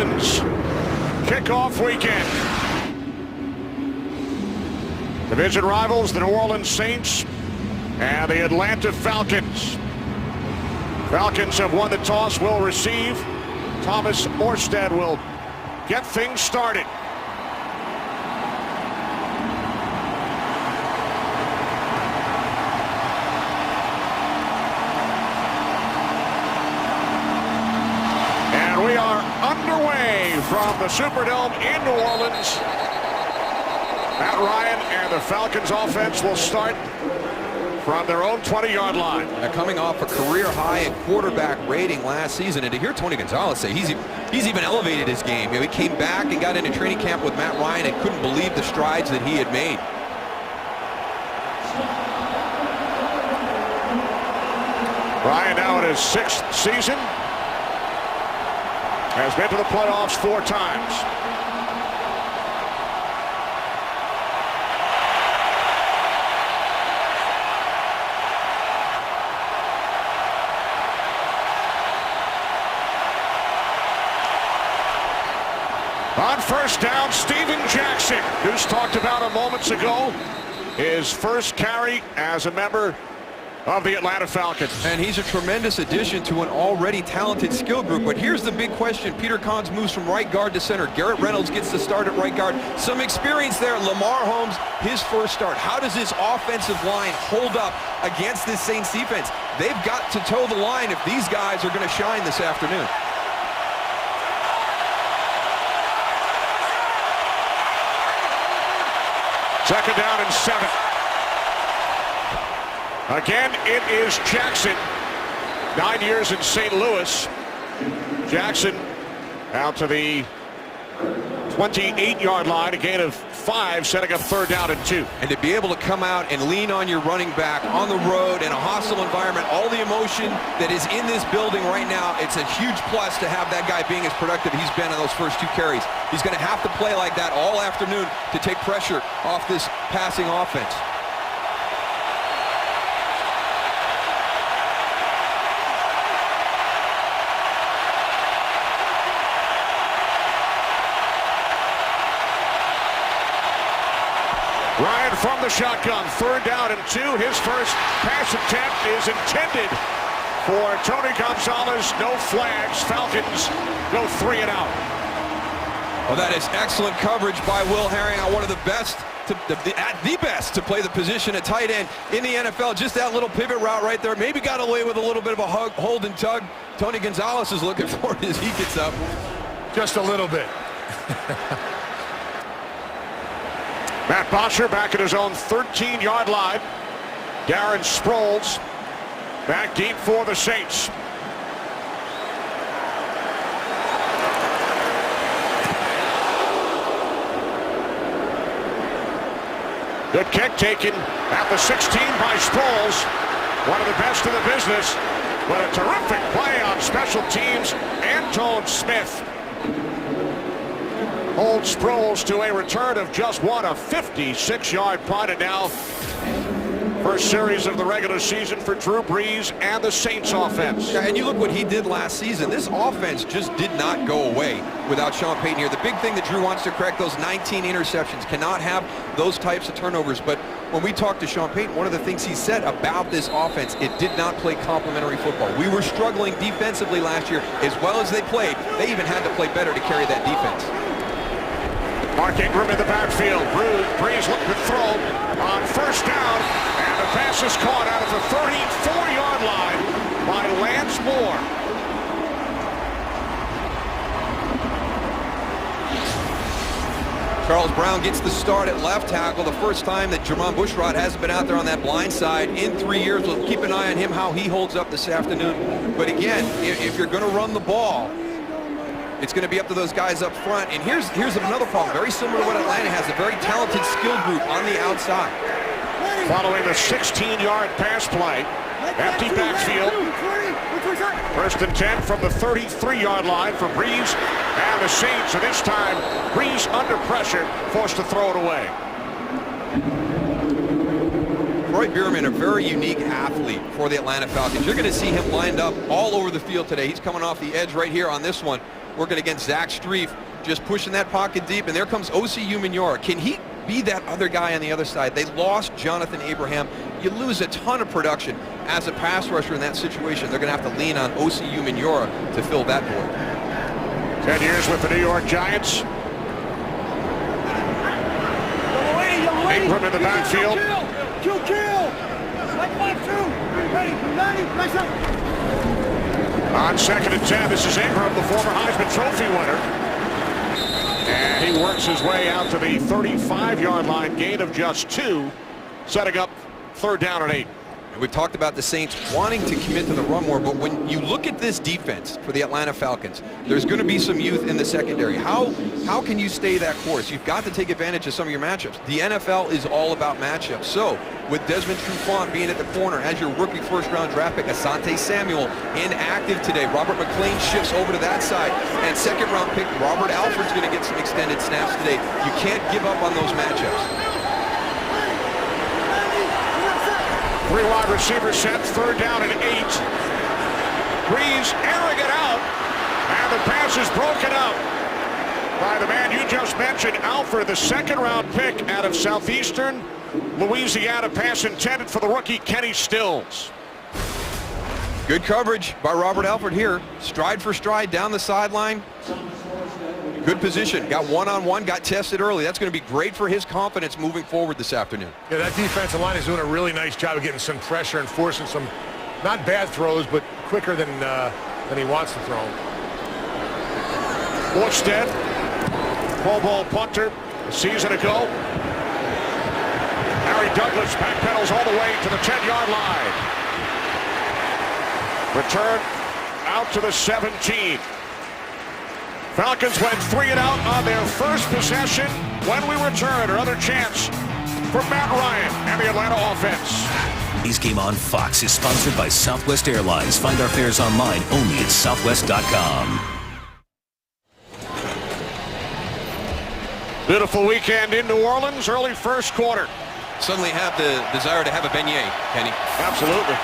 Orleans kickoff weekend. Division rivals, the New Orleans Saints and the Atlanta Falcons. Falcons have won the toss, will receive. Thomas Orsted will get things started. And we are underway from the Superdome in New Orleans. Matt Ryan and the Falcons offense will start from their own 20-yard line. Coming off a career-high in quarterback rating last season, and to hear Tony Gonzalez say he's even elevated his game. You know, he came back and got into training camp with Matt Ryan and couldn't believe the strides that he had made. Ryan now in his 6th season. Has been to the playoffs 4 times. On first down, Steven Jackson, who's talked about moments ago, his first carry as a member of the Atlanta Falcons. And he's a tremendous addition to an already talented skill group. But here's the big question. Peter Kahns moves from right guard to center. Garrett Reynolds gets the start at right guard. Some experience there. Lamar Holmes, his first start. How does this offensive line hold up against this Saints defense? They've got to toe the line if these guys are going to shine this afternoon. Second down and 7. Again, it is Jackson. 9 years in St. Louis. Jackson out to the 28-yard line. A gain of 5, setting up third down and 2. And to be able to come out and lean on your running back on the road in a hostile environment, all the emotion that is in this building right now, it's a huge plus to have that guy being as productive he's been in those first 2 carries. He's going to have to play like that all afternoon to take pressure off this passing offense. Ryan from the shotgun, third down and 2. His first pass attempt is intended for Tony Gonzalez. No flags. Falcons go 3 and out. Well, that is excellent coverage by Will Herring on one of the best, the best to play the position at tight end in the NFL. Just that little pivot route right there. Maybe got away with a little bit of a hold and tug. Tony Gonzalez is looking for it as he gets up. Just a little bit. Matt Bosher back at his own 13-yard line. Darren Sproles back deep for the Saints. Good kick taken at the 16 by Sproles. One of the best in the business. But a terrific play on special teams. Antone Smith holds Sproles to a return of just one, a 56-yard punt, and now first series of the regular season for Drew Brees and the Saints offense. Yeah, and you look what he did last season. This offense just did not go away without Sean Payton here. The big thing that Drew wants to correct, those 19 interceptions, cannot have those types of turnovers. But when we talked to Sean Payton, one of the things he said about this offense, it did not play complementary football. We were struggling defensively last year as well as they played. They even had to play better to carry that defense. Mark Ingram in the backfield. Brees looking to throw on first down, and the pass is caught out of the 34-yard line by Lance Moore. Charles Brown gets the start at left tackle, the first time that Jermon Bushrod hasn't been out there on that blind side in 3 years. We'll keep an eye on him, how he holds up this afternoon. But again, if you're going to run the ball, it's going to be up to those guys up front. And here's another problem, very similar to what Atlanta has, a very talented skill group on the outside. Following the 16-yard pass play, empty backfield. First and 10 from the 33-yard line for Brees and the Saints. And this time, Brees under pressure, forced to throw it away. Roy Bierman, a very unique athlete for the Atlanta Falcons. You're going to see him lined up all over the field today. He's coming off the edge right here on this one, working against Zach Strief, just pushing that pocket deep, and there comes O.C. Umenyiora. Can he be that other guy on the other side? They lost Jonathan Abraham. You lose a ton of production as a pass rusher in that situation. They're going to have to lean on O.C. Umenyiora to fill that void. 10 years with the New York Giants. Ingram in the backfield. Kill. Like 5-2. Ready, 90, nice up. On 2nd and 10, this is Ingram, the former Heisman Trophy winner. And he works his way out to the 35-yard line, gain of just 2, setting up 3rd down and 8. And we've talked about the Saints wanting to commit to the run more, but when you look at this defense for the Atlanta Falcons, there's going to be some youth in the secondary. How can you stay that course? You've got to take advantage of some of your matchups. The NFL is all about matchups. So with Desmond Trufant being at the corner as your rookie first-round draft pick, Asante Samuel inactive today. Robert McClain shifts over to that side. And second-round pick Robert Alford's going to get some extended snaps today. You can't give up on those matchups. 3 wide receivers set, 3rd down and 8. Breeze airing it out, and the pass is broken up by the man you just mentioned, Alford, the 2nd-round pick out of Southeastern Louisiana. Pass intended for the rookie Kenny Stills. Good coverage by Robert Alford here, stride for stride down the sideline. Good position, got one-on-one, got tested early. That's going to be great for his confidence moving forward this afternoon. Yeah, that defensive line is doing a really nice job of getting some pressure and forcing some not bad throws, but quicker than he wants to throw them. Orsted, Pro Bowl punter a season ago. Harry Douglas backpedals all the way to the 10-yard line. Return out to the 17. Falcons went 3 and out on their first possession. When we return, another chance for Matt Ryan and the Atlanta offense. Today's game on Fox is sponsored by Southwest Airlines. Find our fares online only at southwest.com. Beautiful weekend in New Orleans, early first quarter. Suddenly have the desire to have a beignet, Kenny. Absolutely.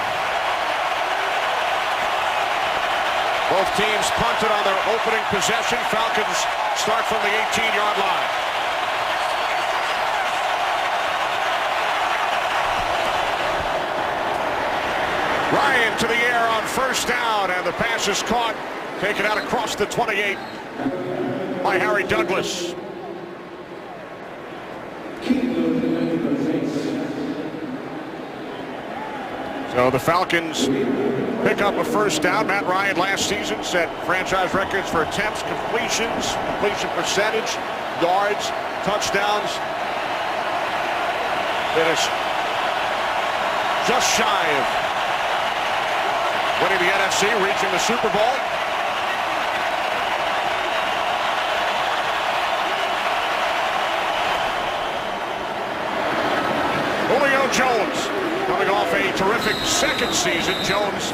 Both teams punted on their opening possession. Falcons start from the 18-yard line. Ryan to the air on 1st down, and the pass is caught. Taken out across the 28 by Harry Douglas. So the Falcons pick up a 1st down. Matt Ryan last season set franchise records for attempts, completions, completion percentage, yards, touchdowns. Finished just shy of winning the NFC, reaching the Super Bowl. Julio Jones coming off a terrific 2nd season. Jones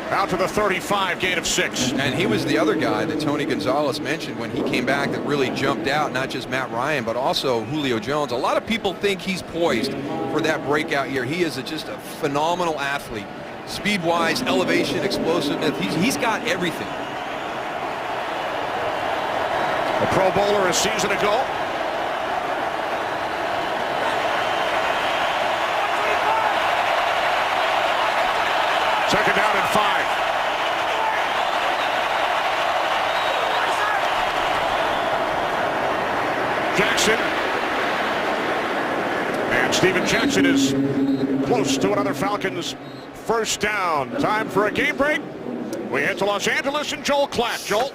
out to the 35, gain of 6. And he was the other guy that Tony Gonzalez mentioned when he came back that really jumped out, not just Matt Ryan, but also Julio Jones. A lot of people think he's poised for that breakout year. He is just a phenomenal athlete. Speed-wise, elevation, explosiveness, he's got everything. A Pro Bowler a season ago. Second down and 5. Jackson. And Steven Jackson is close to another Falcons 1st down. Time for a game break. We head to Los Angeles and Joel Klatt. Joel.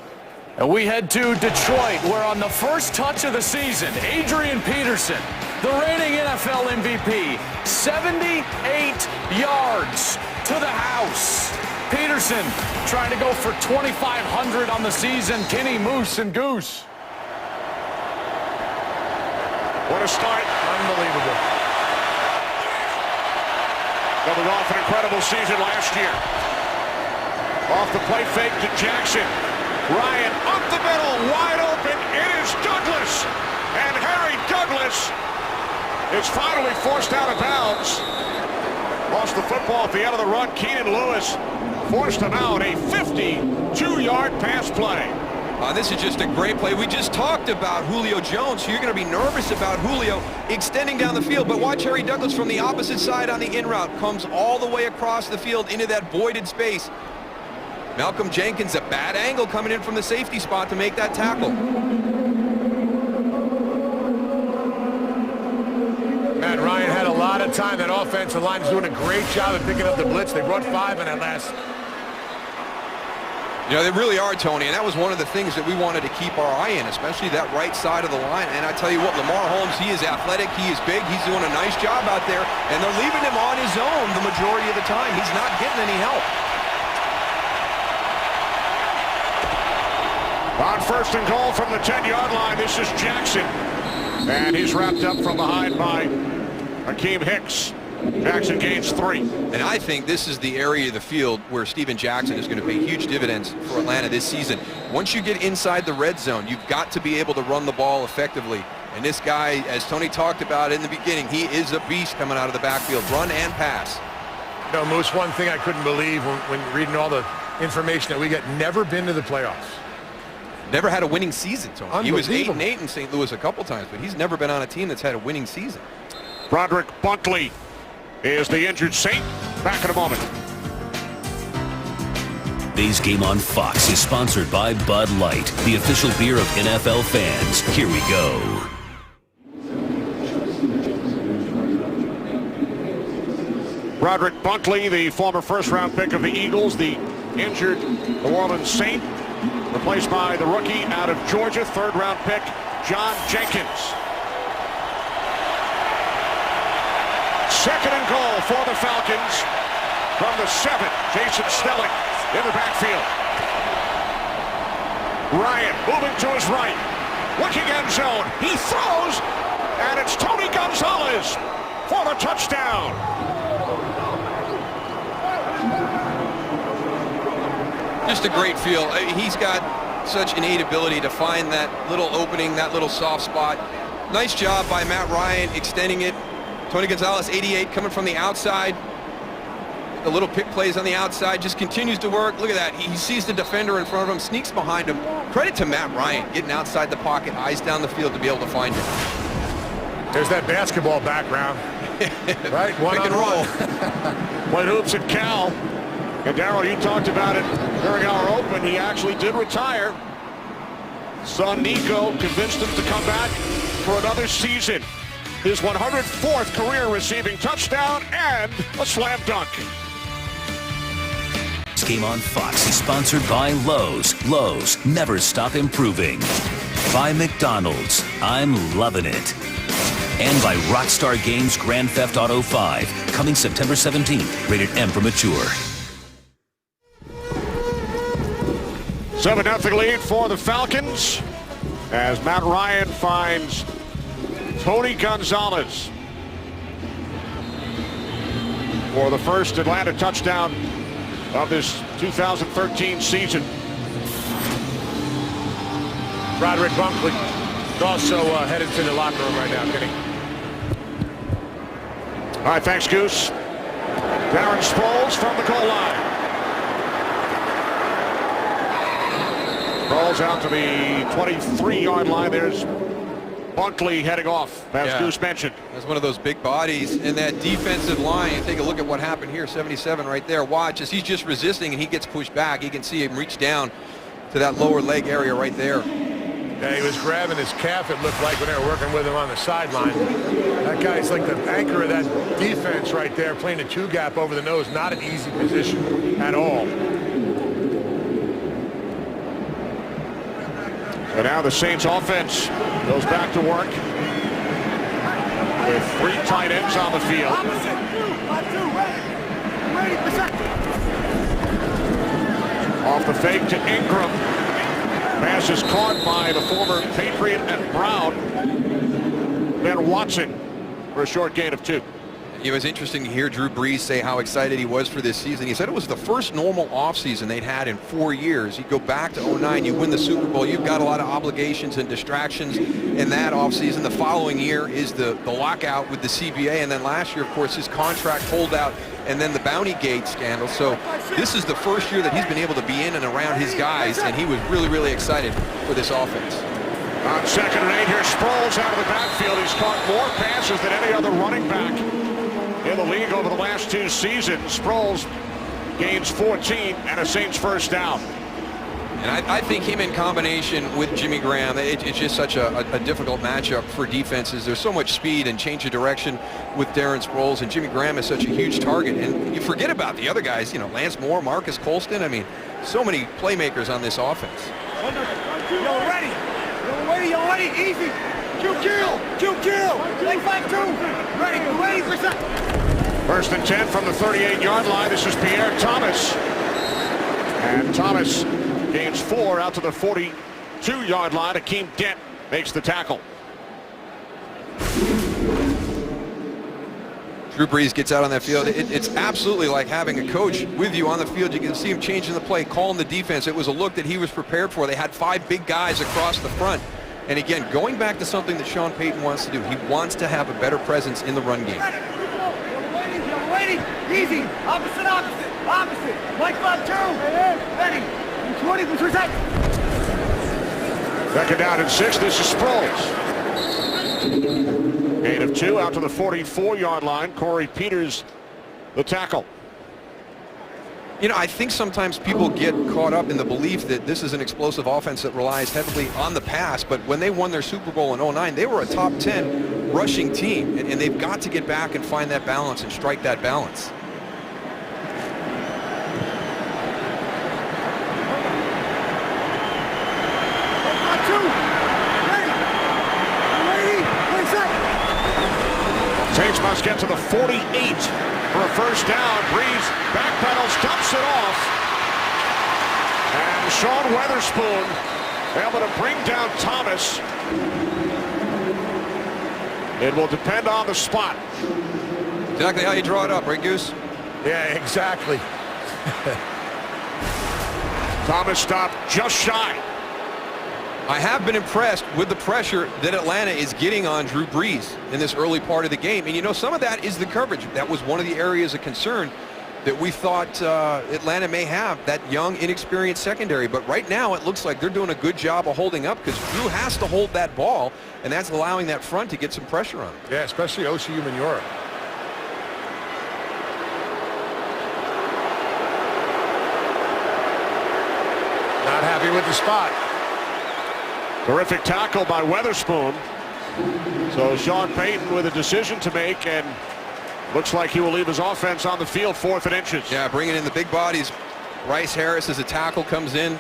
And we head to Detroit, where on the first touch of the season, Adrian Peterson, the reigning NFL MVP, 78 yards to the house. Peterson trying to go for 2,500 on the season. Kenny Moose and Goose. What a start. Unbelievable. Coming off an incredible season last year. Off the play fake to Jackson. Ryan up the middle, wide open. It is Douglas. And Harry Douglas is finally forced out of bounds. Lost the football at the end of the run. Keenan Lewis forced him out. A 52-yard pass play. This is just a great play. We just talked about Julio Jones. You're going to be nervous about Julio extending down the field. But watch Harry Douglas from the opposite side on the in route. Comes all the way across the field into that voided space. Malcolm Jenkins, a bad angle coming in from the safety spot to make that tackle. Matt Ryan had a lot of time. That offensive line is doing a great job of picking up the blitz. They brought 5 in that last. You know, they really are, Tony, and that was one of the things that we wanted to keep our eye in, especially that right side of the line. And I tell you what, Lamar Holmes, he is athletic, he is big, he's doing a nice job out there, and they're leaving him on his own the majority of the time. He's not getting any help. On 1st and goal from the 10-yard line, this is Jackson. And he's wrapped up from behind by Akeem Hicks. Jackson gains 3. And I think this is the area of the field where Steven Jackson is going to pay huge dividends for Atlanta this season. Once you get inside the red zone, you've got to be able to run the ball effectively. And this guy, as Tony talked about in the beginning, he is a beast coming out of the backfield, run and pass. You know, Moose, one thing I couldn't believe when reading all the information that we get, never been to the playoffs. Never had a winning season, Tony. He was 8-8 in St. Louis a couple times, but he's never been on a team that's had a winning season. Broderick Bunkley is the injured Saint. Back in a moment. Today's game on Fox is sponsored by Bud Light, the official beer of NFL fans. Here we go. Broderick Bunkley, the former first-round pick of the Eagles, the injured New Orleans Saint, replaced by the rookie out of Georgia, 3rd-round pick, John Jenkins. 2nd and goal for the Falcons from the 7. Jason Snelling in the backfield. Ryan moving to his right. Looking end zone. He throws, and it's Tony Gonzalez for the touchdown. Just a great feel. He's got such innate ability to find that little opening, that little soft spot. Nice job by Matt Ryan extending it. Tony Gonzalez, 88, coming from the outside. The little pick plays on the outside, just continues to work. Look at that. He sees the defender in front of him, sneaks behind him. Credit to Matt Ryan, getting outside the pocket, eyes down the field to be able to find him. There's that basketball background. Right? One Pick on and roll. Played hoops at Cal. And Darryl, you talked about it during our open. He actually did retire. Son Nico convinced him to come back for another season. His 104th career receiving touchdown and a slam dunk. This game on Fox is sponsored by Lowe's. Lowe's, never stop improving. By McDonald's, I'm loving it. And by Rockstar Games Grand Theft Auto 5, coming September 17th, rated M for mature. 7-0 lead for the Falcons as Matt Ryan finds Tony Gonzalez for the first Atlanta touchdown of this 2013 season. Broderick Bunkley is also headed to the locker room right now, Kenny. All right, thanks, Goose. Darren Sproles from the goal line. Rolls out to the 23-yard line. There's Bunkley heading off, as Goose mentioned. That's one of those big bodies in that defensive line. Take a look at what happened here. 77 right there. Watch as he's just resisting and he gets pushed back. You can see him reach down to that lower leg area right there. Yeah, he was grabbing his calf, it looked like, when they were working with him on the sideline. That guy's like the anchor of that defense right there, playing a 2-gap over the nose. Not an easy position at all. And now the Saints offense goes back to work with 3 tight ends on the field. Off the fake to Ingram. Pass is caught by the former Patriot and Brown. Ben Watson for a short gain of 2. It was interesting to hear Drew Brees say how excited he was for this season. He said it was the first normal offseason they'd had in 4 years. You go back to 09, you win the Super Bowl, you've got a lot of obligations and distractions in that offseason. The following year is the lockout with the CBA, and then last year, of course, his contract holdout and then the Bounty Gate scandal. So this is the first year that he's been able to be in and around his guys, and he was really, really excited for this offense. On 2nd and 8 here, Sproles out of the backfield. He's caught more passes than any other running back in the league over the last 2 seasons. Sproles gains 14 and a Saints first down. And I think him in combination with Jimmy Graham, it's just such a difficult matchup for defenses. There's so much speed and change of direction with Darren Sproles, and Jimmy Graham is such a huge target. And you forget about the other guys, you know, Lance Moore, Marcus Colston. I mean, so many playmakers on this offense. Yo, ready. Yo, ready. Easy. Kill. Like 5-2. Ready. Reset. 1st and 10 from the 38-yard line. This is Pierre Thomas. And Thomas gains 4 out to the 42-yard line. Akeem Dent makes the tackle. Drew Brees gets out on that field. It's absolutely like having a coach with you on the field. You can see him changing the play, calling the defense. It was a look that he was prepared for. They had 5 big guys across the front. And again, going back to something that Sean Payton wants to do, he wants to have a better presence in the run game. Waiting. Easy. Opposite. Like 5-2. Ready. 20. Reset. 2nd down and 6. This is Sproles. Gain of 2 out to the 44-yard line. Corey Peters, the tackle. You know, I think sometimes people get caught up in the belief that this is an explosive offense that relies heavily on the pass, but when they won their Super Bowl in 09, they were a top 10 rushing team, and they've got to get back and find that balance and strike that balance. Saints must get to the 48 for a first down. Brees backpedals, dumps it off. And Sean Weatherspoon able to bring down Thomas. It will depend on the spot. Exactly how you draw it up, right, Goose? Yeah, exactly. Thomas stopped just shy. I have been impressed with the pressure that Atlanta is getting on Drew Brees in this early part of the game. And, you know, some of that is the coverage. That was one of the areas of concern that we thought Atlanta may have, that young, inexperienced secondary. But right now it looks like they're doing a good job of holding up because Drew has to hold that ball, and that's allowing that front to get some pressure on him. Yeah, especially OCU Manura. Not happy with the spot. Terrific tackle by Weatherspoon. So Sean Payton with a decision to make, and looks like he will leave his offense on the field 4th and inches. Yeah, bringing in the big bodies. Bryce Harris as a tackle comes in.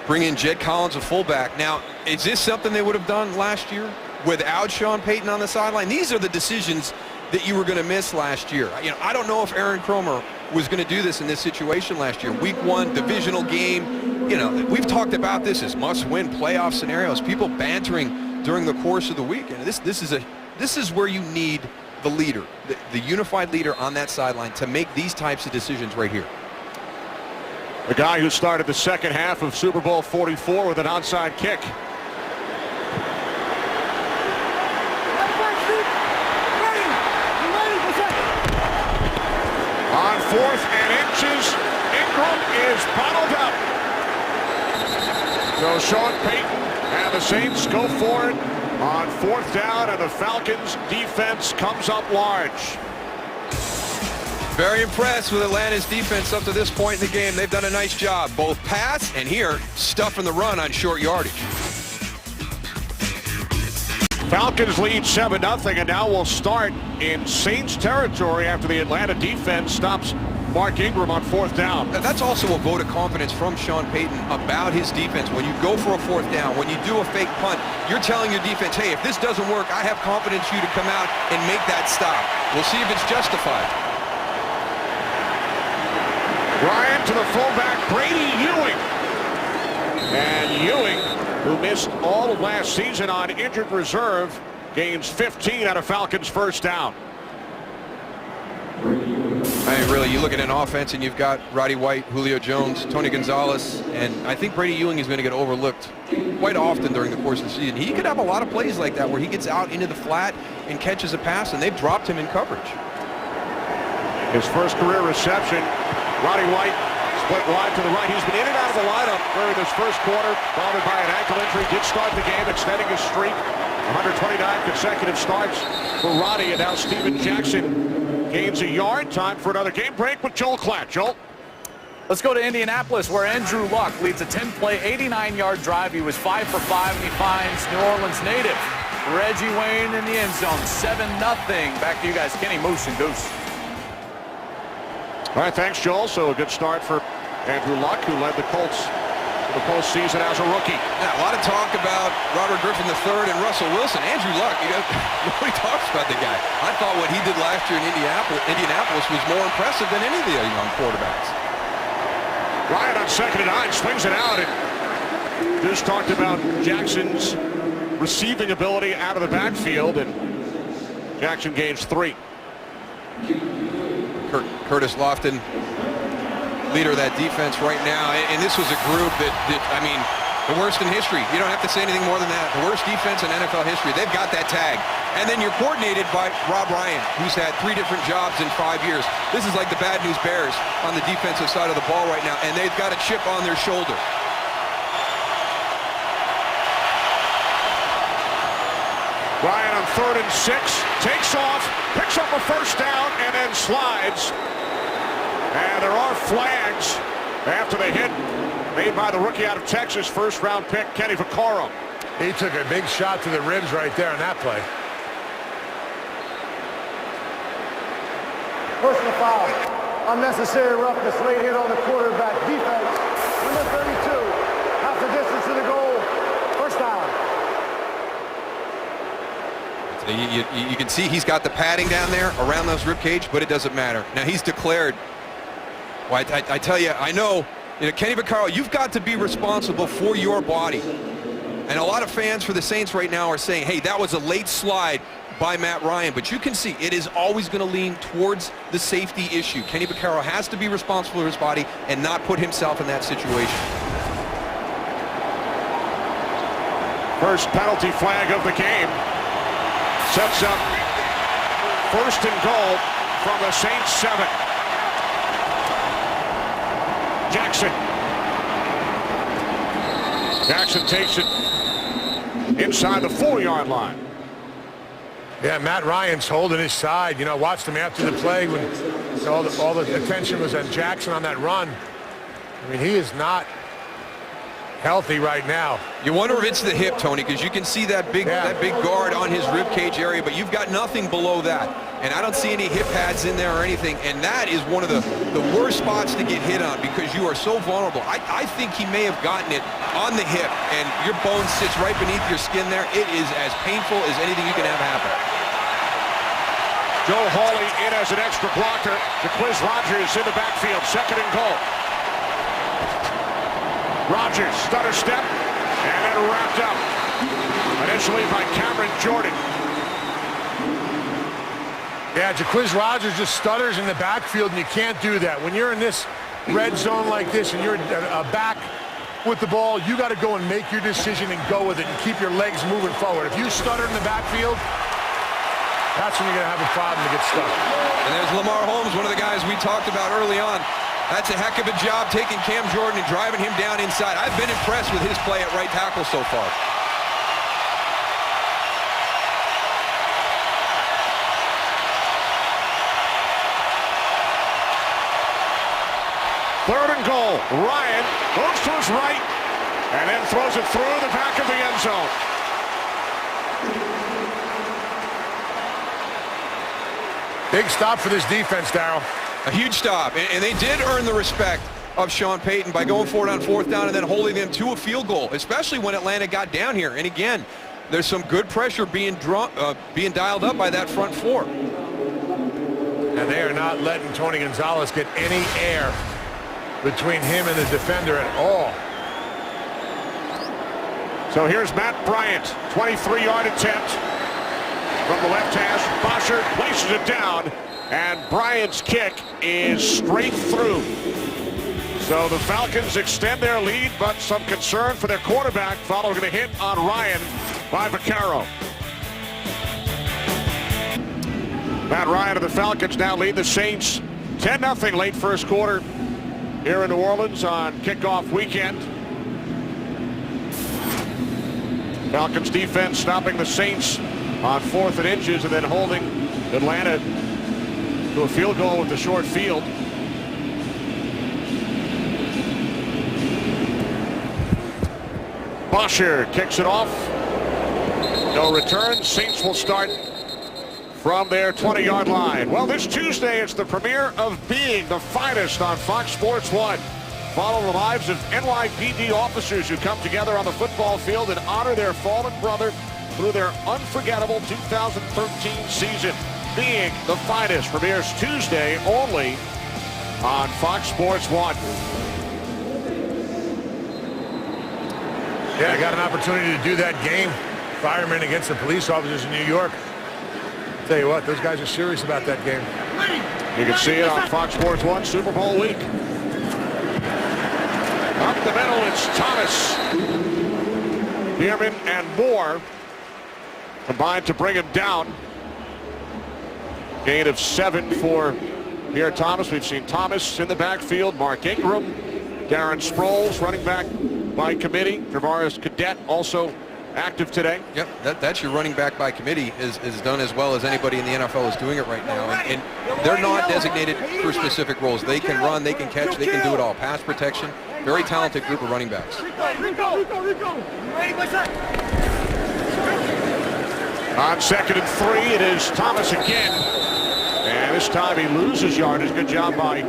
Bring in Jed Collins, a fullback. Now, is this something they would have done last year without Sean Payton on the sideline? These are the decisions that you were going to miss last year. You know, I don't know if Aaron Cromer was going to do this in this situation last year. Week 1, divisional game. You know, we've talked about this as must-win playoff scenarios. People bantering during the course of the week, and this is where you need the leader, the unified leader on that sideline to make these types of decisions right here. The guy who started the second half of Super Bowl 44 with an onside kick. On 4th and inches, Ingram is bottled up. So Sean Payton and the Saints go for it on 4th down, and the Falcons defense comes up large. Very impressed with Atlanta's defense up to this point in the game. They've done a nice job, both pass and here, stuffing the run on short yardage. Falcons lead 7-0, and now we'll start in Saints territory after the Atlanta defense stops Mark Ingram on 4th down. That's also a vote of confidence from Sean Payton about his defense. When you go for a 4th down, when you do a fake punt, you're telling your defense, hey, if this doesn't work, I have confidence you to come out and make that stop. We'll see if it's justified. Ryan to the fullback, Brady Ewing. And Ewing, who missed all of last season on injured reserve, gains 15 out of Falcons first down. really, you look at an offense and you've got Roddy White, Julio Jones, Tony Gonzalez, and I think Brady Ewing is going to get overlooked quite often during the course of the season. He could have a lot of plays like that where he gets out into the flat and catches a pass, and they've dropped him in coverage. His first career reception, Roddy White split wide to the right. He's been in and out of the lineup during this first quarter, bothered by an ankle injury. Did start the game, extending his streak. 129 consecutive starts for Roddy, and now Steven Jackson gains a yard. Time for another game break with Joel Klatt. Joel? Let's go to Indianapolis, where Andrew Luck leads a 10-play, 89-yard drive. He was 5 for 5, and he finds New Orleans native Reggie Wayne in the end zone. 7-0. Back to you guys, Kenny, Moose, and Goose. All right, thanks, Joel. So a good start for Andrew Luck, who led the Colts to the postseason as a rookie. Yeah, a lot of talk about Robert Griffin III and Russell Wilson. Andrew Luck, nobody talks about the guy. I thought what he did last year in Indianapolis was more impressive than any of the young quarterbacks. Ryan on 2nd and 9 swings it out, and just talked about Jackson's receiving ability out of the backfield, and Jackson gains 3. Curtis Lofton, leader of that defense right now, and this was a group that I mean, the worst in history. You don't have to say anything more than that. The worst defense in NFL history. They've got that tag. And then you're coordinated by Rob Ryan, who's had 3 different jobs in 5 years. This is like the Bad News Bears on the defensive side of the ball right now, and they've got a chip on their shoulder. Ryan on 3rd and 6, takes off, picks up a first down, and then slides. And there are flags after the hit made by the rookie out of Texas, first-round pick Kenny Vaccaro. He took a big shot to the ribs right there on that play. Personal foul. Unnecessary roughness laid hit on the quarterback. Defense. Number 32. Half the distance to the goal. First down. You can see he's got the padding down there around those rib cage, but it doesn't matter. Now he's declared. Well, I tell you, I know, Kenny Vaccaro, you've got to be responsible for your body. And a lot of fans for the Saints right now are saying, hey, that was a late slide by Matt Ryan. But you can see it is always going to lean towards the safety issue. Kenny Vaccaro has to be responsible for his body and not put himself in that situation. First penalty flag of the game. Sets up 1st and goal from the Saints 7. Jackson takes it inside the 4-yard line. Yeah, Matt Ryan's holding his side. Watched him after the play when all the attention was on Jackson on that run. I mean, he is not healthy right now. You wonder if it's the hip, Tony, because you can see that big guard on his rib cage area, but you've got nothing below that. And I don't see any hip pads in there or anything. And that is one of the worst spots to get hit on because you are so vulnerable. I think he may have gotten it on the hip, and your bone sits right beneath your skin there. It is as painful as anything you can have happen. Joe Hawley in as an extra blocker. Jaquiz Rodgers in the backfield. 2nd and goal. Rodgers, stutter step, and then wrapped up initially by Cameron Jordan. Yeah, Jaquiz Rodgers just stutters in the backfield, and you can't do that. When you're in this red zone like this and you're back with the ball, you got to go and make your decision and go with it and keep your legs moving forward. If you stutter in the backfield, that's when you're going to have a problem to get stuck. And there's Lamar Holmes, one of the guys we talked about early on. That's a heck of a job taking Cam Jordan and driving him down inside. I've been impressed with his play at right tackle so far. Third and goal. Ryan moves to his right and then throws it through the back of the end zone. Big stop for this defense, Darryl. A huge stop, and they did earn the respect of Sean Payton by going for it on 4th down and then holding them to a field goal, especially when Atlanta got down here. And again, there's some good pressure being dialed up by that front 4. And they are not letting Tony Gonzalez get any air between him and the defender at all. So here's Matt Bryant, 23-yard attempt from the left hash. Bosher places it down And Bryant's kick is straight through. So the Falcons extend their lead, but some concern for their quarterback following a hit on Ryan by Vaccaro. Matt Ryan of the Falcons now lead the Saints 10-0 late first quarter here in New Orleans on kickoff weekend. Falcons defense stopping the Saints on 4th and inches and then holding Atlanta to a field goal with the short field. Bosher kicks it off. No return. Saints will start from their 20-yard line. Well, this Tuesday, it's the premiere of Being the Finest on Fox Sports 1. Follow the lives of NYPD officers who come together on the football field and honor their fallen brother through their unforgettable 2013 season. Being the Finest premieres Tuesday only on Fox Sports 1. Yeah, I got an opportunity to do that game. Firemen against the police officers in New York. Tell you what, those guys are serious about that game. You can see it on Fox Sports 1 Super Bowl week. Up the middle, it's Thomas. Bierman and Moore combined to bring him down. Gain of 7 for Pierre Thomas. We've seen Thomas in the backfield, Mark Ingram, Darren Sproles running back by committee. Travaris Cadet also active today. Yep, that's your running back by committee is done as well as anybody in the NFL is doing it right now. And they're not designated for specific roles. They can run, they can catch, they can do it all. Pass protection, very talented group of running backs. On 2nd and 3, it is Thomas again. And this time he loses yardage. Good job by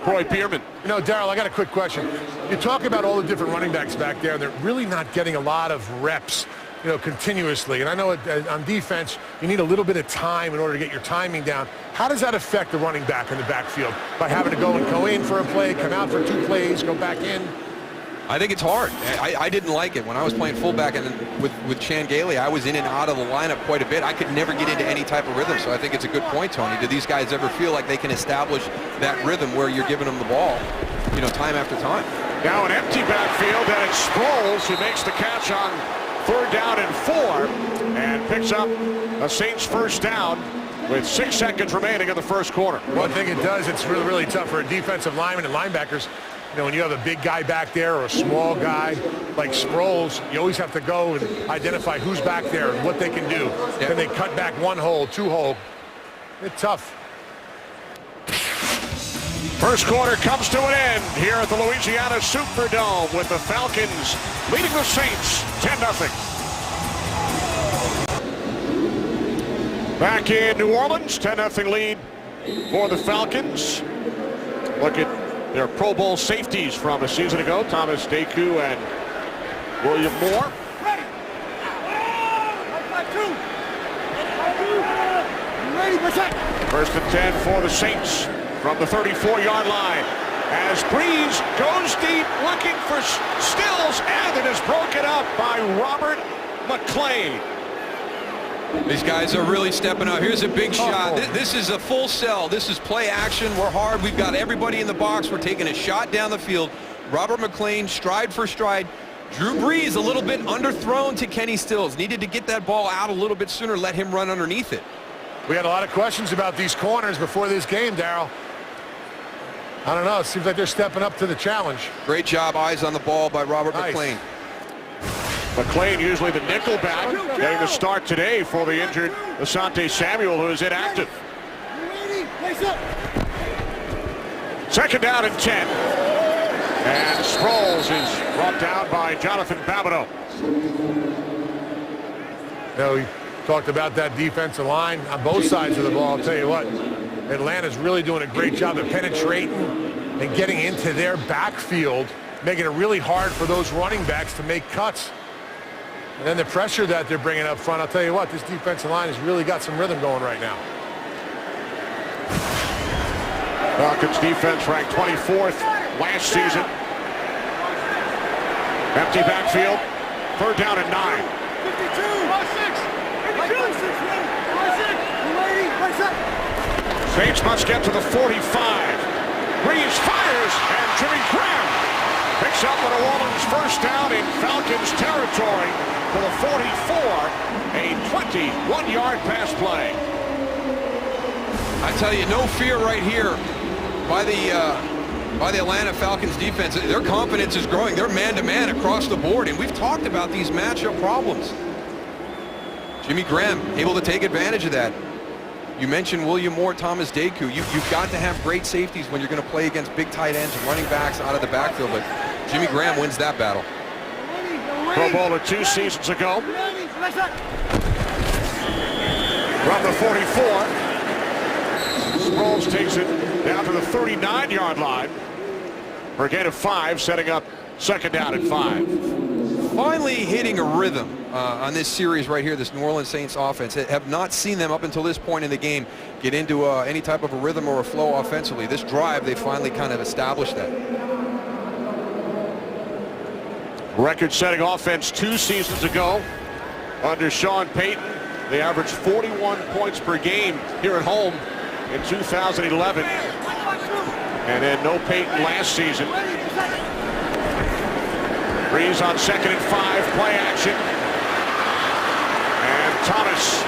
Troy Bierman. You know, Darryl, I got a quick question. You talk about all the different running backs back there, and they're really not getting a lot of reps, you know, continuously. And I know on defense, you need a little bit of time in order to get your timing down. How does that affect the running back in the backfield? By having to go in for a play, come out for 2 plays, go back in? I think it's hard. I didn't like it when I was playing fullback, and with Chan Gailey, I was in and out of the lineup quite a bit. I could never get into any type of rhythm, so I think it's a good point, Tony. Do these guys ever feel like they can establish that rhythm where you're giving them the ball, you know, time after time? Now an empty backfield, and it's Sproles who makes the catch on 3rd down and 4 and picks up a Saints first down with 6 seconds remaining in the first quarter. One thing it does, it's really, really tough for a defensive lineman and linebackers. You know, when you have a big guy back there or a small guy like Sproles, you always have to go and identify who's back there and what they can do. Yep. Can they cut back 1 hole, 2 hole? It's tough. First quarter comes to an end here at the Louisiana Superdome with the Falcons leading the Saints 10-0. Back in New Orleans, 10-0 lead for the Falcons. Look at their Pro Bowl safeties from a season ago, Thomas Deku and William Moore. First and 10 for the Saints from the 34-yard line. As Breeze goes deep looking for Stills, and it is broken up by Robert McClain. These guys are really stepping up. Here's a big shot. This is a full sell. This is play action. We're hard. We've got everybody in the box. We're taking a shot down the field. Robert McClain, stride for stride. Drew Brees a little bit underthrown to Kenny Stills. Needed to get that ball out a little bit sooner, let him run underneath it. We had a lot of questions about these corners before this game, Darryl. I don't know. It seems like they're stepping up to the challenge. Great job, eyes on the ball by Robert Nice. McClain. McClain, usually the nickel back, getting the start today for the injured Asante Samuel, who is inactive. 2nd down and 10. And Sproles is brought down by Jonathan Babineau. You know, we talked about that defensive line on both sides of the ball. I'll tell you what, Atlanta's really doing a great job of penetrating and getting into their backfield, making it really hard for those running backs to make cuts. And then the pressure that they're bringing up front, I'll tell you what, this defensive line has really got some rhythm going right now. Falcons defense ranked 24th last season. Empty backfield, 3rd down and 9. 52. Saints must get to the 45. Breeze fires, and Jimmy Graham picks up the New Orleans first down in Falcons territory to the 44. A 21-yard pass play. I tell you, no fear right here by the Atlanta Falcons defense. Their confidence is growing. They're man-to-man across the board, and we've talked about these matchup problems. Jimmy Graham able to take advantage of that. You mentioned William Moore, Thomas Deku. You've got to have great safeties when you're going to play against big tight ends and running backs out of the backfield, but Jimmy Graham wins that battle. Pro Bowler 2 seasons ago. From the 44, Sproles takes it down to the 39-yard line for a gain of 5, setting up second down and 5. Finally hitting a rhythm on this series right here, this New Orleans Saints offense. Have not seen them up until this point in the game get into any type of a rhythm or a flow offensively. This drive, they finally kind of established that. Record-setting offense 2 seasons ago under Sean Payton. They averaged 41 points per game here at home in 2011. And then no Payton last season. Breeze on 2nd and 5, play action. And Thomas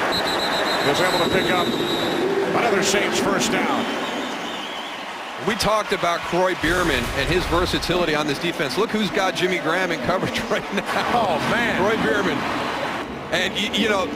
is able to pick up another Saints first down. We talked about Croy Bierman and his versatility on this defense. Look who's got Jimmy Graham in coverage right now. Oh, man. Croy Bierman. And, you know,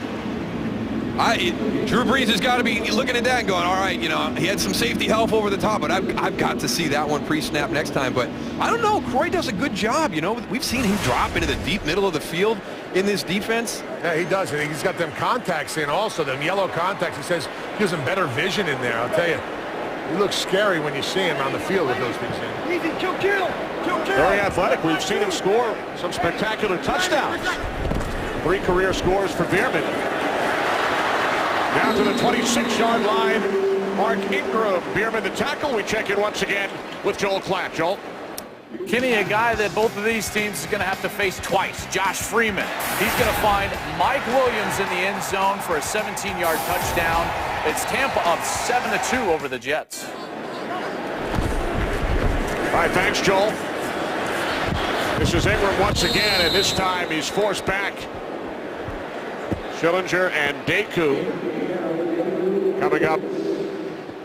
Drew Brees has got to be looking at that and going, all right, you know, he had some safety help over the top, but I've got to see that one pre-snap next time. But I don't know. Croy does a good job, you know. We've seen him drop into the deep middle of the field in this defense. Yeah, he does. And he's got them contacts in also, them yellow contacts. He says gives him better vision in there. I'll tell you, he looks scary when you see him on the field with those things in. Easy, kill. Very athletic. We've seen him score some spectacular touchdowns. 3 career scores for Bierman. Down to the 26-yard line, Mark Ingram. Bierman the tackle. We check in once again with Joel Klatt. Joel. Kenny, a guy that both of these teams is going to have to face twice, Josh Freeman. He's going to find Mike Williams in the end zone for a 17-yard touchdown. It's Tampa up 7-2 over the Jets. All right, thanks, Joel. This is Ingram once again, and this time he's forced back. Schillinger and Deku coming up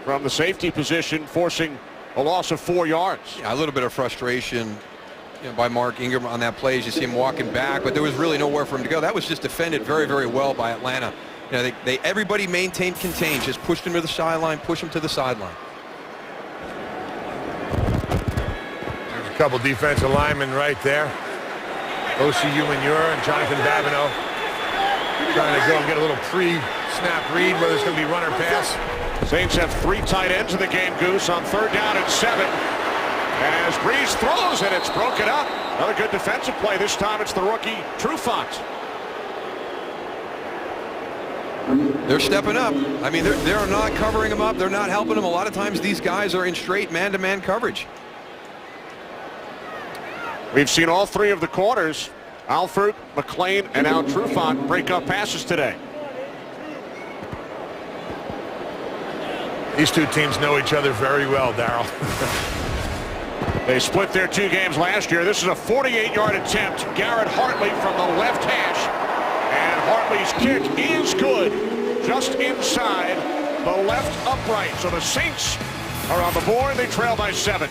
from the safety position, forcing a loss of 4 yards. Yeah, a little bit of frustration, you know, by Mark Ingram on that play as you see him walking back, but there was really nowhere for him to go. That was just defended very, very well by Atlanta. You know, everybody maintained contained, just pushed him to the sideline, push him to the sideline. There's a couple defensive linemen right there. O.C.U. Manure and Jonathan Babineau trying to go and get a little pre-snap read, whether it's going to be run or pass. Saints have 3 tight ends in the game, Goose, on 3rd down and 7. As Breeze throws it, it's broken up. Another good defensive play. This time it's the rookie Trufant. They're stepping up. I mean, they're not covering him up. They're not helping him. A lot of times these guys are in straight man-to-man coverage. We've seen all 3 of the corners, Alford, McLean, and now Trufant, break up passes today. These 2 teams know each other very well, Darryl. They split their 2 games last year. This is a 48-yard attempt. Garrett Hartley from the left hash. And Hartley's kick is good, just inside the left upright. So the Saints are on the board. They trail by 7.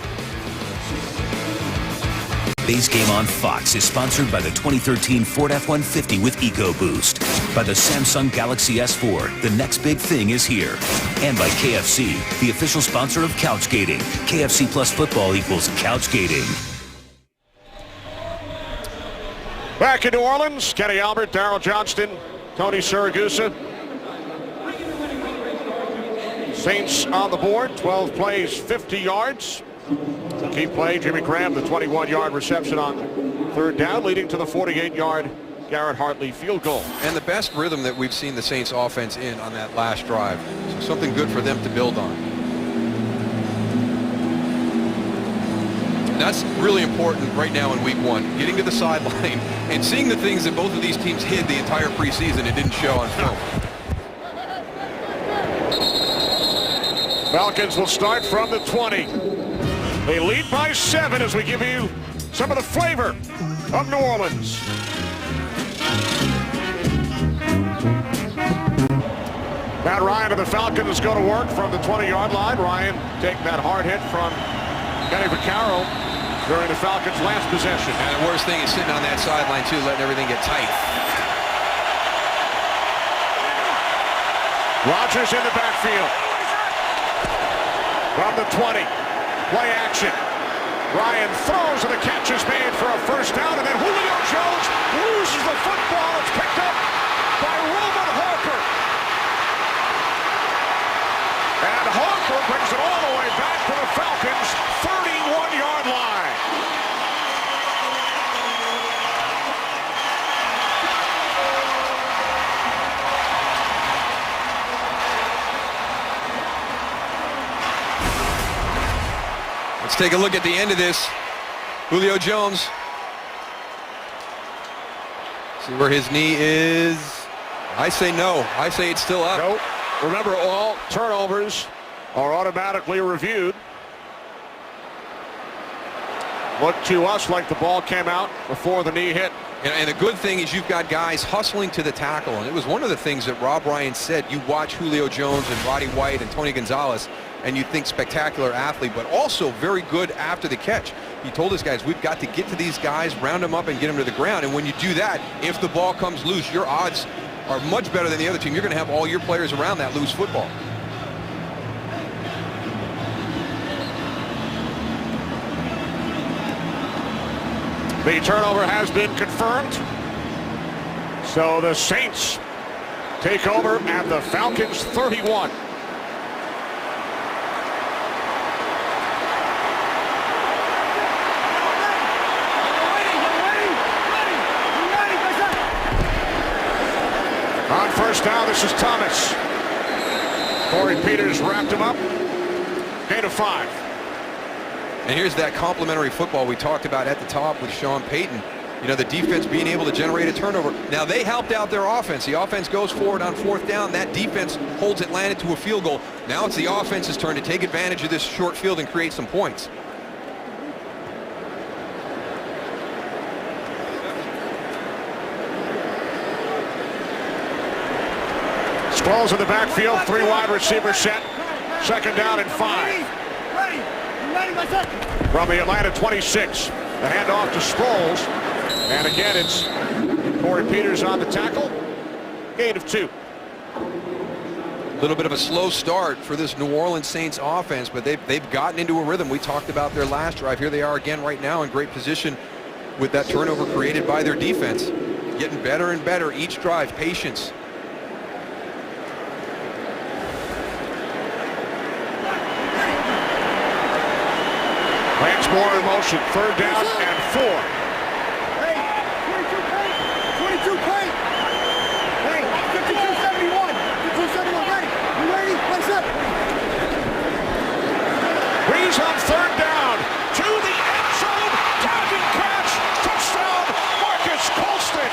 Base Game on Fox is sponsored by the 2013 Ford F-150 with EcoBoost, by the Samsung Galaxy S4, the next big thing is here, and by KFC, the official sponsor of Couchgating. KFC plus football equals Couchgating. Back in New Orleans, Kenny Albert, Darryl Johnston, Tony Siragusa. Saints on the board, 12 plays, 50 yards. Key play, Jimmy Graham, the 21-yard reception on 3rd down, leading to the 48-yard Garrett Hartley field goal. And the best rhythm that we've seen the Saints offense in on that last drive. So something good for them to build on. That's really important right now in week 1, getting to the sideline and seeing the things that both of these teams hid the entire preseason and didn't show on film. Falcons will start from the 20. They lead by 7 as we give you some of the flavor of New Orleans. Matt Ryan of the Falcons go to work from the 20-yard line. Ryan taking that hard hit from Kenny Vaccaro during the Falcons' last possession. And the worst thing is sitting on that sideline, too, letting everything get tight. Rodgers in the backfield. From the 20. Play action. Ryan throws and the catch is made for a first down, and then Julio Jones loses the football. It's picked up by Roman Harper. And Harper brings it all the way back to the Falcons' 31-yard line. Let's take a look at the end of this. Julio Jones. See where his knee is. I say no. I say it's still up. Nope. Remember, all turnovers are automatically reviewed. Looked to us like the ball came out before the knee hit. And the good thing is you've got guys hustling to the tackle. And it was one of the things that Rob Ryan said. You watch Julio Jones and Roddy White and Tony Gonzalez, and you think spectacular athlete, but also very good after the catch. He told his guys, we've got to get to these guys, round them up, and get them to the ground. And when you do that, if the ball comes loose, your odds are much better than the other team. You're going to have all your players around that loose football. The turnover has been confirmed. So the Saints take over at the Falcons' 31. On first down, this is Thomas. Corey Peters wrapped him up. Gain of 5. And here's that complimentary football we talked about at the top with Sean Payton. You know, the defense being able to generate a turnover. Now, they helped out their offense. The offense goes forward on 4th down. That defense holds Atlanta to a field goal. Now it's the offense's turn to take advantage of this short field and create some points. Squalls in the backfield, 3 wide receiver set. 2nd down and 5. From the Atlanta 26, the handoff to Sproles. And again, it's Corey Peters on the tackle. Gain of 2. A little bit of a slow start for this New Orleans Saints offense, but they've gotten into a rhythm. We talked about their last drive. Here they are again right now in great position with that turnover created by their defense. Getting better and better each drive. Patience. Lance Moore in motion. 3rd down and 4. Hey, 22 play. Hey, 52-71. 52-71, ready. You ready? What's up? Breeze on 3rd down. To the end zone. Diving catch. Touchdown. Marcus Colston.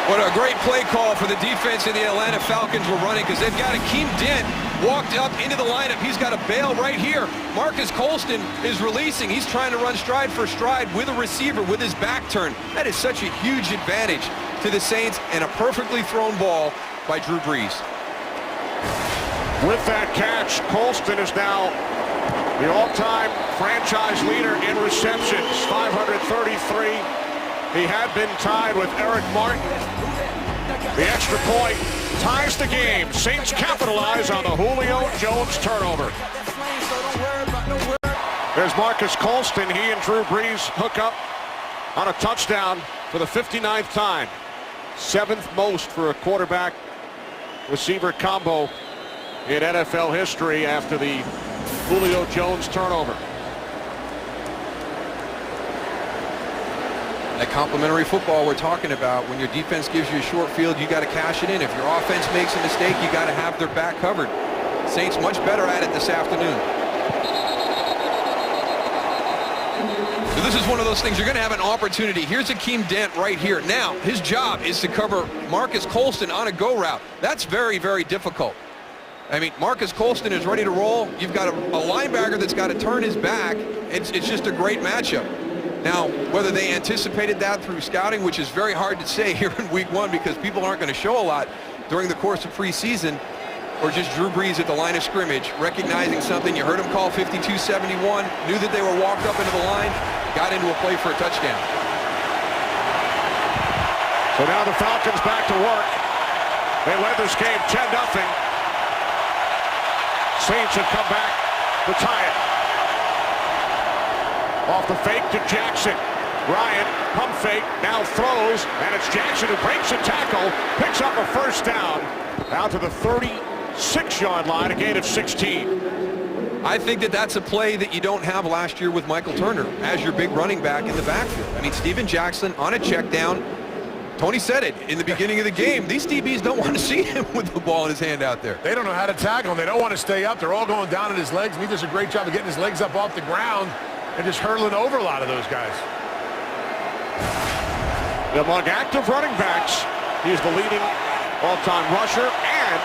What a great play call for the defense and the Atlanta Falcons were running, because they've got Akeem Dent walked up into the lineup. He's got a bail right here. Marcus Colston is releasing. He's trying to run stride for stride with a receiver with his back turned. That is such a huge advantage to the Saints, and a perfectly thrown ball by Drew Brees. With that catch, Colston is now the all-time franchise leader in receptions, 533. He had been tied with Eric Martin. The extra point ties the game. Saints capitalize on the Julio Jones turnover. There's Marcus Colston. He and Drew Brees hook up on a touchdown for the 59th time. 7th most for a quarterback receiver combo in NFL history after the Julio Jones turnover. That complimentary football we're talking about, when your defense gives you a short field, you got to cash it in. If your offense makes a mistake, you got to have their back covered. Saints much better at it this afternoon. this is one of those things. You're going to have an opportunity. Here's Akeem Dent right here. Now, his job is to cover Marcus Colston on a go route. That's very, very difficult. I mean, Marcus Colston is ready to roll. You've got a linebacker that's got to turn his back. It's just a great matchup. Now, whether they anticipated that through scouting, which is very hard to say here in week one because people aren't going to show a lot during the course of preseason, or just Drew Brees at the line of scrimmage, recognizing something. You heard him call 52-71, knew that they were walked up into the line, got into a play for a touchdown. So now the Falcons back to work. They led this game 10-0. Saints have come back to tie it. Off the fake to Jackson. Ryan, pump fake, now throws, and it's Jackson who breaks a tackle, picks up a first down, out to the 36-yard line, a gain of 16. I think that's a play that you don't have last year with Michael Turner as your big running back in the backfield. I mean, Steven Jackson on a check down. Tony said it in the beginning of the game. These DBs don't want to see him with the ball in his hand out there. They don't know how to tackle him. They don't want to stay up. They're all going down at his legs, and he does a great job of getting his legs up off the ground and just hurdling over a lot of those guys. Among active running backs, he's the leading all-time rusher and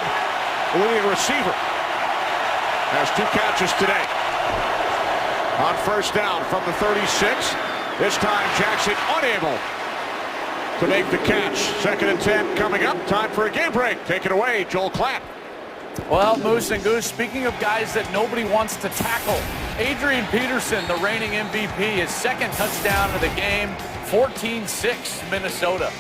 the leading receiver. Has 2 catches today. On first down from the 36. This time Jackson unable to make the catch. 2nd and 10 coming up. Time for a game break. Take it away, Joel Klatt. Well, Moose and Goose, speaking of guys that nobody wants to tackle, Adrian Peterson, the reigning MVP, his 2nd touchdown of the game, 14-6 Minnesota.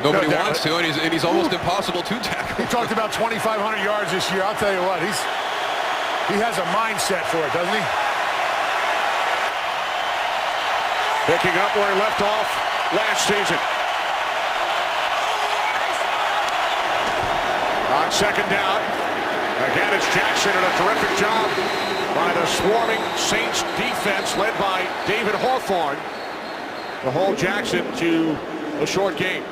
Nobody wants to, and he's almost impossible to tackle. He talked about 2,500 yards this year. I'll tell you what, he has a mindset for it, doesn't he? Picking up where he left off last season. On 2nd down, again it's Jackson, and a terrific job by the swarming Saints defense led by David Hawthorne to hold Jackson to a short game.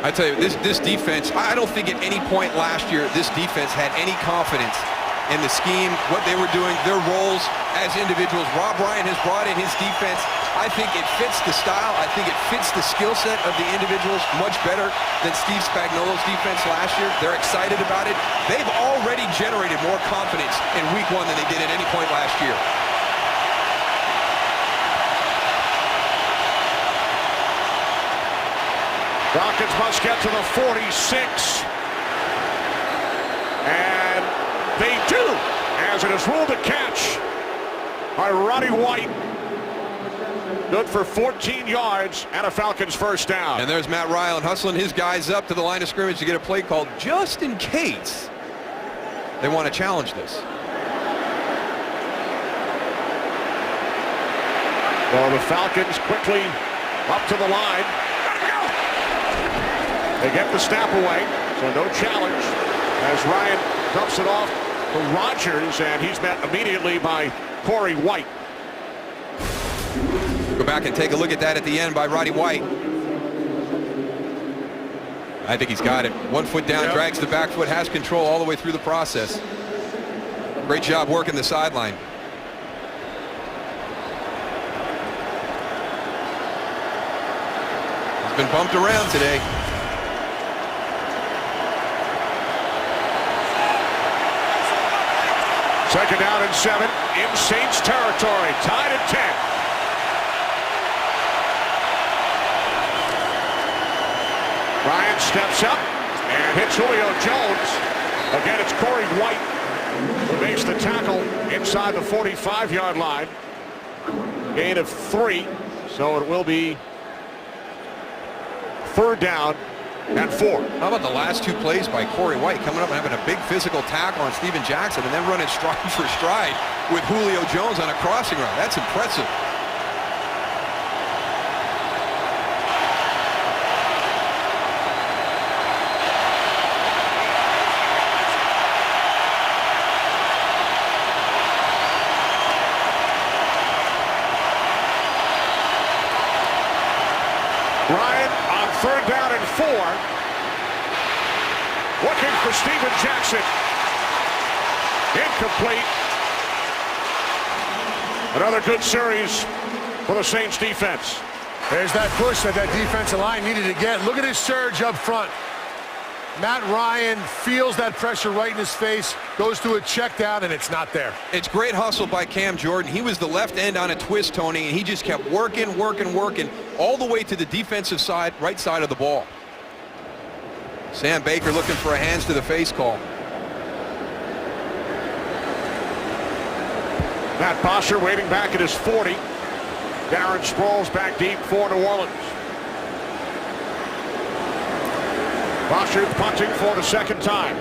I tell you, this defense, I don't think at any point last year this defense had any confidence in the scheme, what they were doing, their roles as individuals. Rob Ryan has brought in his defense. I think it fits the style. I think it fits the skill set of the individuals much better than Steve Spagnuolo's defense last year. They're excited about it. They've already generated more confidence in week one than they did at any point last year. Falcons must get to the 46. And they do, as it is ruled a catch by Roddy White. Good for 14 yards and a Falcons first down. And there's Matt Ryan hustling his guys up to the line of scrimmage to get a play called just in case they want to challenge this. Well, the Falcons quickly up to the line. They get the snap away, so no challenge as Ryan dumps it off to Rodgers, and he's met immediately by Corey White. Go back and take a look at that at the end by Roddy White. I think he's got it. 1 foot down, drags the back foot, has control all the way through the process. Great job working the sideline. He's been bumped around today. Second down and 7 in Saints territory, tied at 10. Ryan steps up and hits Julio Jones. Again, it's Corey White who makes the tackle inside the 45-yard line. Gain of 3, so it will be 3rd down and 4. How about the last 2 plays by Corey White, coming up and having a big physical tackle on Steven Jackson and then running stride for stride with Julio Jones on a crossing route. That's impressive. Ryan on 3rd down and 4. Looking for Steven Jackson. Incomplete. Another good series for the Saints defense. There's that push that defensive line needed to get. Look at his surge up front. Matt Ryan feels that pressure right in his face, goes to a check down, and it's not there. It's great hustle by Cam Jordan. He was the left end on a twist, Tony, and he just kept working all the way to the defensive side, right side of the ball. Sam Baker looking for a hands to the face call. Matt Bosher waiting back at his 40. Darren Sproles back deep for New Orleans. Bosher punting for the second time.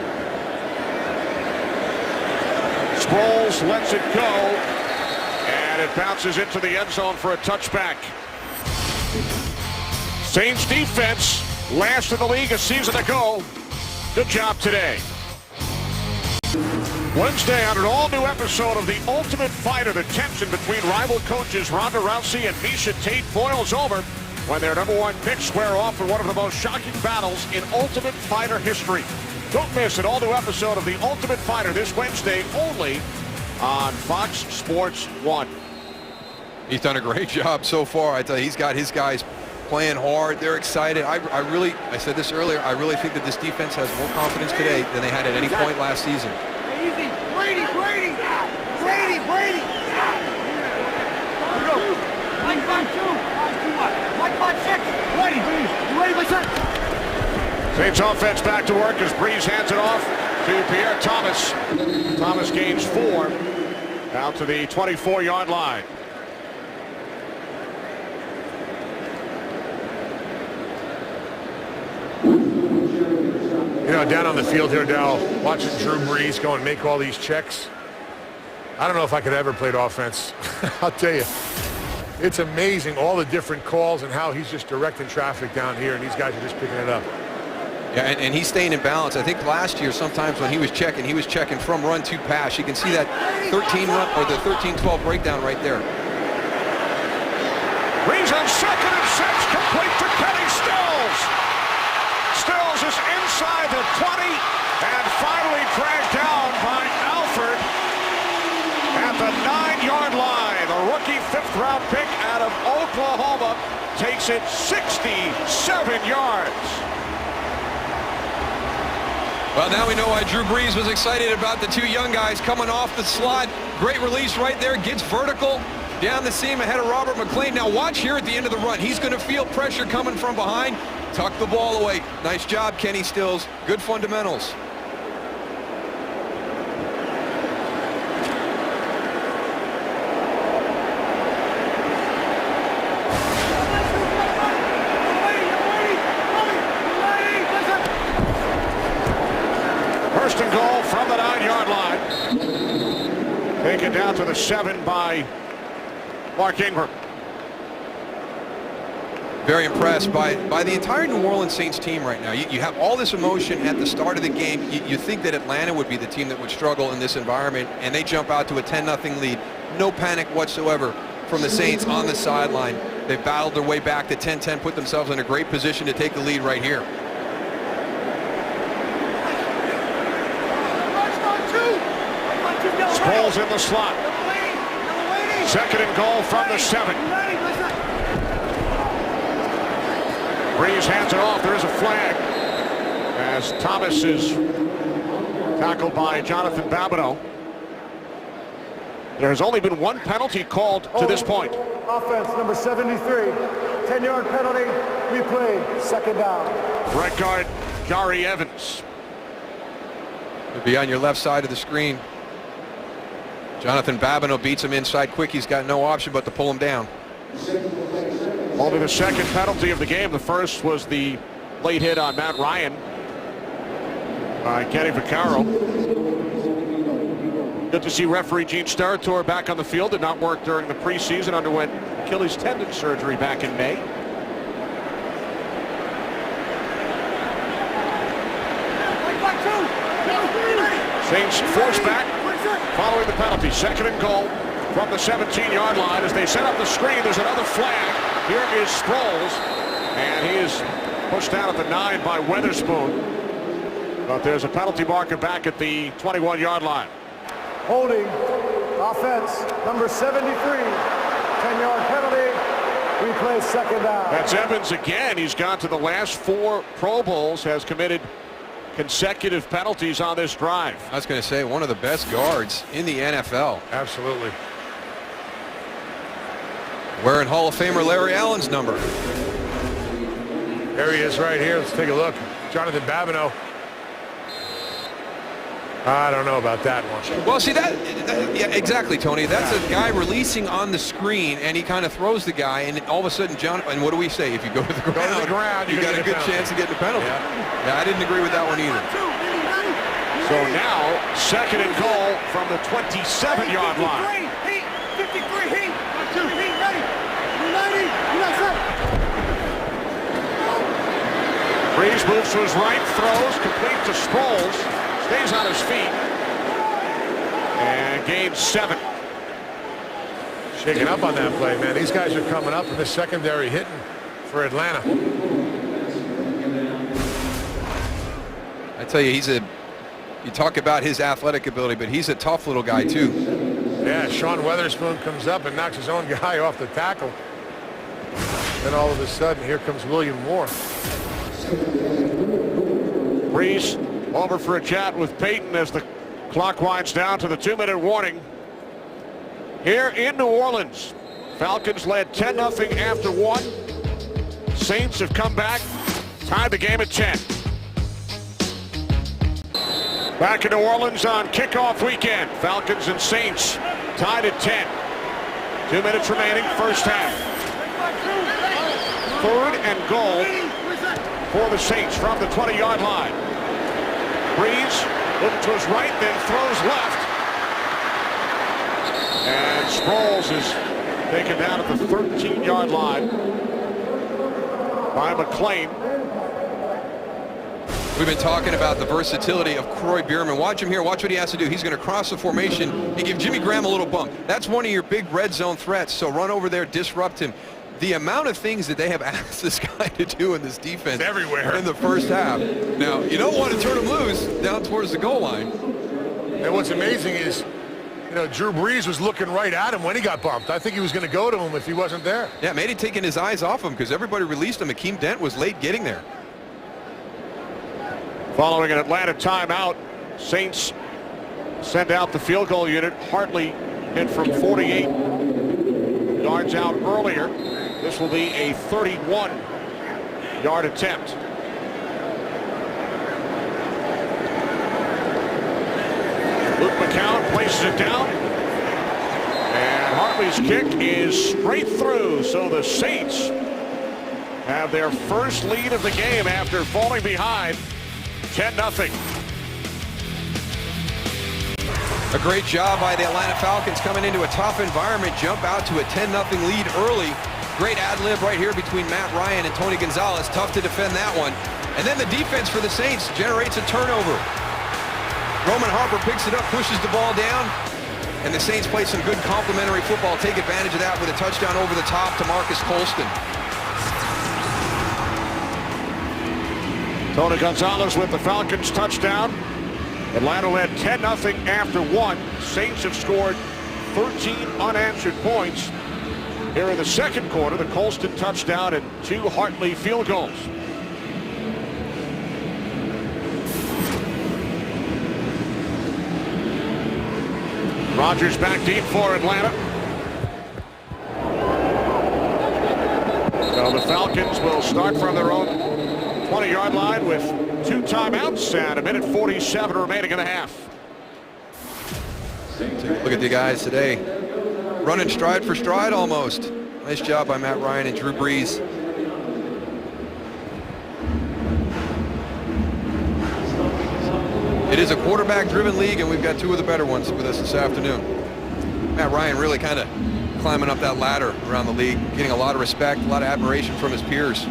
Sproles lets it go, and it bounces into the end zone for a touchback. Saints defense, last in the league a season ago. Good job today. Wednesday on an all-new episode of The Ultimate Fighter, the tension between rival coaches Ronda Rousey and Miesha Tate boils over when their #1 picks square off in one of the most shocking battles in Ultimate Fighter history. Don't miss an all-new episode of The Ultimate Fighter this Wednesday only on Fox Sports 1. He's done a great job so far. I tell you, he's got his guys playing hard. They're excited. I said this earlier, I really think that this defense has more confidence today than they had at any point last season. Easy. Brady. Brady. Mike 5-2. Mike 5-6. Brady. You ready, my son? Saints offense back to work as Breeze hands it off to Pierre Thomas. Thomas gains 4 out to the 24-yard line. You know, down on the field here, Dal, watching Drew Brees go and make all these checks. I don't know if I could ever play offense. I'll tell you. It's amazing all the different calls and how he's just directing traffic down here, and these guys are just picking it up. Yeah, and he's staying in balance. I think last year, sometimes when he was checking from run to pass. You can see that 13 run or the 13-12 breakdown right there. Breeze on 2nd and 6, complete to Kenny Stills. Stills is inside the 20 and finally dragged down by Alford at the 9-yard line. The rookie 5th-round pick out of Oklahoma takes it 67 yards. Well, now we know why Drew Brees was excited about the 2 young guys coming off the slot. Great release right there. Gets vertical down the seam ahead of Robert McLean. Now watch here at the end of the run. He's going to feel pressure coming from behind. Tuck the ball away. Nice job, Kenny Stills. Good fundamentals. First and goal from the 9-yard line. Taken down to the 7 by Mark Ingram. Very impressed by the entire New Orleans Saints team right now. You have all this emotion at the start of the game. You think that Atlanta would be the team that would struggle in this environment, and they jump out to a 10-0 lead. No panic whatsoever from the Saints on the sideline. They battled their way back to 10-10, put themselves in a great position to take the lead right here. Sproles in the slot. 2nd and goal from the 7. Breeze hands it off. There is a flag as Thomas is tackled by Jonathan Babineau. There has only been 1 penalty called to this point. Offense number 73. 10-yard penalty. Replay. 2nd down. Right guard Jari Evans. It'll be on your left side of the screen. Jonathan Babineau beats him inside quick. He's got no option but to pull him down. Only the 2nd penalty of the game. The first was the late hit on Matt Ryan by Kenny Vaccaro. Good to see referee Gene Steratore back on the field. Did not work during the preseason. Underwent Achilles tendon surgery back in May. Saints force back following the penalty. 2nd and goal from the 17-yard line. As they set up the screen, there's another flag. Here is Sproles, and he is pushed down at the 9 by Weatherspoon. But there's a penalty marker back at the 21-yard line. Holding Offense, number 73, 10-yard penalty. Replay second down. That's Evans again. He's gone to the last 4 Pro Bowls, has committed consecutive penalties on this drive. I was going to say, one of the best guards in the NFL. Absolutely. Wearing Hall of Famer Larry Allen's number. There he is right here. Let's take a look. Jonathan Babineau. I don't know about that one. Well, see, yeah, exactly, Tony. That's a guy releasing on the screen, and he kind of throws the guy, and all of a sudden, and what do we say? If you go to the ground, you got a good chance of getting a penalty. Yeah, I didn't agree with that one either. So now, second and goal from the 27-yard line. 53, heat, 2, heat, ready, 90, Breeze moves to his right, throws, complete to Sproles, stays on his feet, and gains 7. Shaking up on that play, man. These guys are coming up in the secondary hitting for Atlanta. I tell you, you talk about his athletic ability, but he's a tough little guy, too. Yeah, Sean Weatherspoon comes up and knocks his own guy off the tackle. Then all of a sudden, here comes William Moore. Breeze over for a chat with Peyton as the clock winds down to the 2-minute warning. Here in New Orleans, Falcons led 10-0 after 1. Saints have come back, tied the game at 10. Back in New Orleans on kickoff weekend, Falcons and Saints tied at 10. 2 minutes remaining, first half. 3rd and goal for the Saints from the 20-yard line. Breeze looking to his right, then throws left. And Sproles is taken down at the 13-yard line by McClain. We've been talking about the versatility of Croy Bierman. Watch him here. Watch what he has to do. He's going to cross the formation and give Jimmy Graham a little bump. That's one of your big red zone threats, so run over there, disrupt him. The amount of things that they have asked this guy to do in this defense everywhere in the first half. Now, you don't want to turn him loose down towards the goal line. And what's amazing is, Drew Brees was looking right at him when he got bumped. I think he was going to go to him if he wasn't there. Yeah, maybe taking his eyes off him because everybody released him. Akeem Dent was late getting there. Following an Atlanta timeout, Saints send out the field goal unit. Hartley hit from 48 yards out earlier. This will be a 31-yard attempt. Luke McCown places it down. And Hartley's kick is straight through. So the Saints have their first lead of the game after falling behind 10-0. A great job by the Atlanta Falcons coming into a tough environment, jump out to a 10-0 lead early. Great ad-lib right here between Matt Ryan and Tony Gonzalez. Tough to defend that one. And then the defense for the Saints generates a turnover. Roman Harper picks it up, pushes the ball down, and the Saints play some good complementary football. Take advantage of that with a touchdown over the top to Marcus Colston. Tony Gonzalez with the Falcons touchdown. Atlanta led 10-0 after 1. Saints have scored 13 unanswered points. Here in the second quarter, the Colston touchdown and 2 Hartley field goals. Rodgers back deep for Atlanta. So the Falcons will start from their own 20-yard line with 2 timeouts and 1:47 remaining in the half. Look at the guys today. Running stride for stride almost. Nice job by Matt Ryan and Drew Brees. It is a quarterback-driven league, and we've got 2 of the better ones with us this afternoon. Matt Ryan really kind of climbing up that ladder around the league, getting a lot of respect, a lot of admiration from his peers.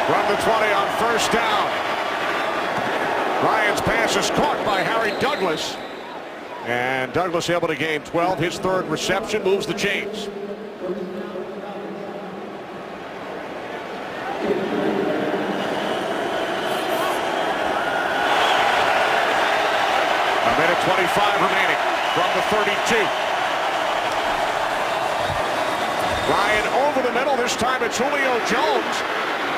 From the 20 on first down. Ryan's pass is caught by Harry Douglas. And Douglas able to gain 12. His 3rd reception moves the chains. 25 remaining from the 32. Ryan over the middle. This time it's Julio Jones,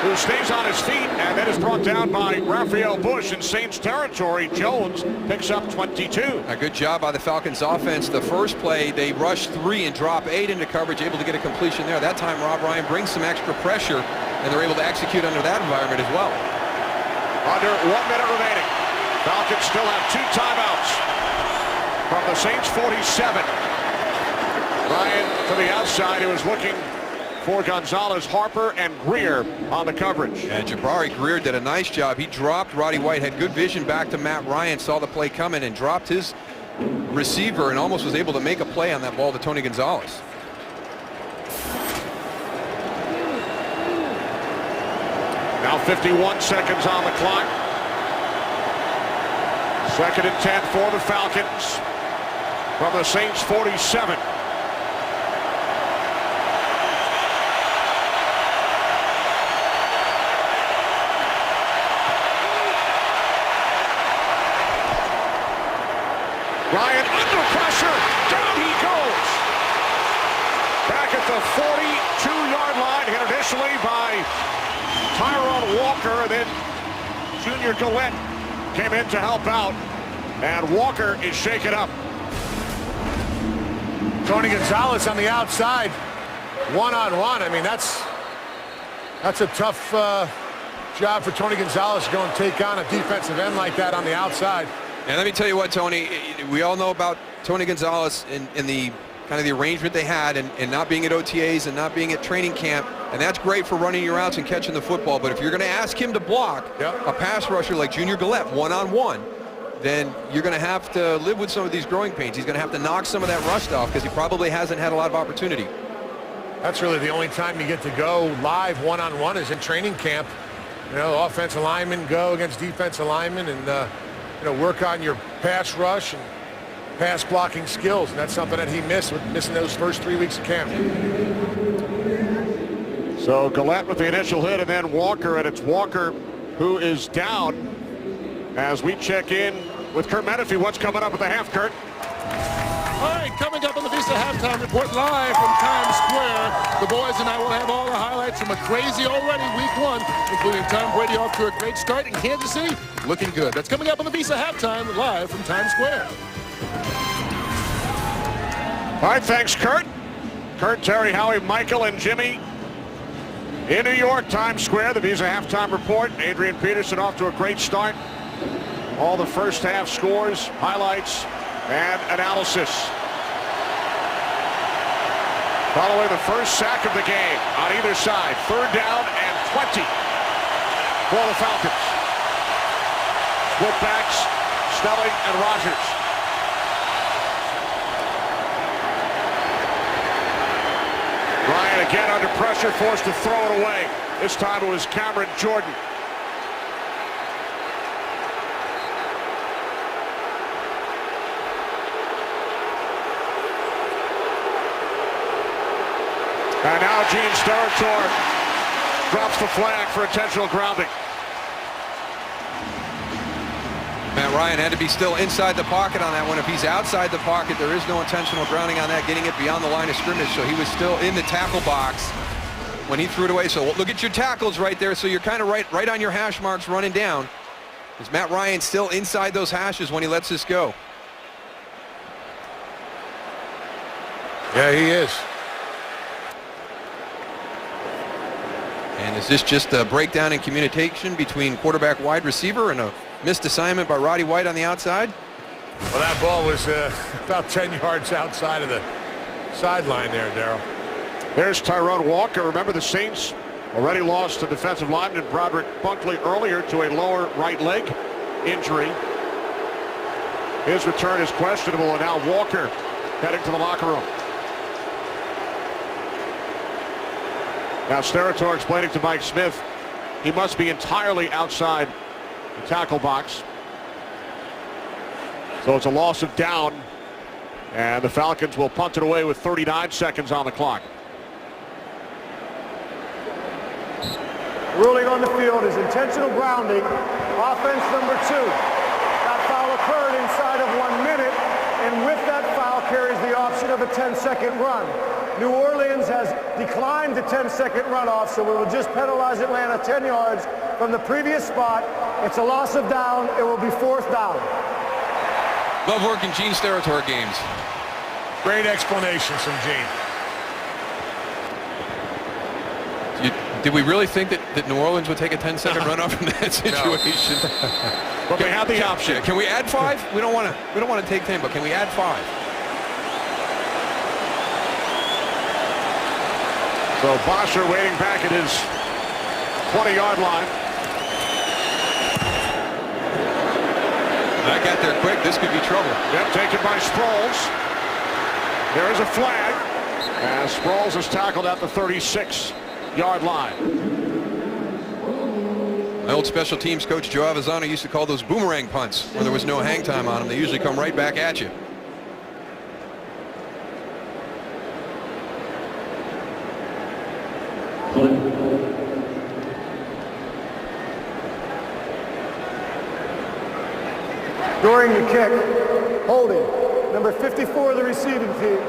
who stays on his feet and then is brought down by Raphael Bush in Saints territory. Jones picks up 22. A good job by the Falcons offense. The first play, they rush 3 and drop 8 into coverage, able to get a completion there. That time, Rob Ryan brings some extra pressure, and they're able to execute under that environment as well. Under 1 minute remaining. Falcons still have 2 timeouts from the Saints 47. Ryan to the outside, who was looking for Gonzalez, Harper, and Greer on the coverage. And Jabari Greer did a nice job. He dropped Roddy White, had good vision back to Matt Ryan, saw the play coming, and dropped his receiver and almost was able to make a play on that ball to Tony Gonzalez. Now 51 seconds on the clock. 2nd and 10 for the Falcons from the Saints 47. Ryan under pressure, down he goes. Back at the 42-yard line, hit initially by Tyrone Walker, and then Junior Gillette came in to help out, and Walker is shaken up. Tony Gonzalez on the outside, one-on-one. I mean, that's a tough job for Tony Gonzalez to go and take on a defensive end like that on the outside. And let me tell you what, Tony, we all know about Tony Gonzalez in the kind of the arrangement they had and not being at OTAs and not being at training camp. And that's great for running your routes and catching the football. But if you're going to ask him to block a pass rusher like Junior Gillette one-on-one, then you're going to have to live with some of these growing pains. He's going to have to knock some of that rust off because he probably hasn't had a lot of opportunity. That's really the only time you get to go live one-on-one is in training camp. You know, offensive linemen go against defensive linemen and work on your pass rush and pass blocking skills, and that's something that he missed with missing those first 3 weeks of camp. So Gillette with the initial hit, and then Walker, and it's Walker who is down as we check in with Kurt Menefee. What's coming up at the half, Kurt? All right, coming up on the Visa Halftime Report live from Times Square. The boys and I will have all the highlights from a crazy already week 1, including Tom Brady off to a great start in Kansas City, looking good. That's coming up on the Visa Halftime live from Times Square. All right, thanks, Kurt. Kurt, Terry, Howie, Michael, and Jimmy in New York, Times Square. The Visa Halftime Report. Adrian Peterson off to a great start. All the first half scores, highlights, and analysis. Following the first sack of the game on either side. 3rd down and 20 for the Falcons. Split backs, Snelling and Rogers. Ryan again under pressure, forced to throw it away. This time it was Cameron Jordan. And now Gene Steratore drops the flag for intentional grounding. Matt Ryan had to be still inside the pocket on that one. If he's outside the pocket, there is no intentional grounding on that, getting it beyond the line of scrimmage. So he was still in the tackle box when he threw it away. So look at your tackles right there. So you're kind of right on your hash marks running down. Is Matt Ryan still inside those hashes when he lets this go? Yeah, he is. And is this just a breakdown in communication between quarterback wide receiver and a missed assignment by Roddy White on the outside? Well, that ball was about 10 yards outside of the sideline there, Darryl. There's Tyrone Walker. Remember, the Saints already lost a defensive lineman, Broderick Bunkley, earlier to a lower right leg injury. His return is questionable, and now Walker heading to the locker room. Now Steratore explaining to Mike Smith he must be entirely outside the tackle box. So it's a loss of down, and the Falcons will punt it away with 39 seconds on the clock. Ruling on the field is intentional grounding. Offense number 2. That foul occurred inside of 1 minute. of a 10-second run. New Orleans has declined the 10-second runoff, so we will just penalize Atlanta 10 yards from the previous spot. It's a loss of down. It will be 4th down. Love working Gene's territory games. Great explanations from Gene. Did we really think that New Orleans would take a 10-second runoff from that situation? But they have the option. Can we add 5? We don't want to take 10, but can we add 5? So Bosher waiting back at his 20-yard line. I got there quick. This could be trouble. Yep, taken by Sproles. There is a flag as Sproles is tackled at the 36-yard line. My old special teams coach Joe Avezzano used to call those boomerang punts where there was no hang time on them. They usually come right back at you. During the kick, holding, number 54 of the receiving team.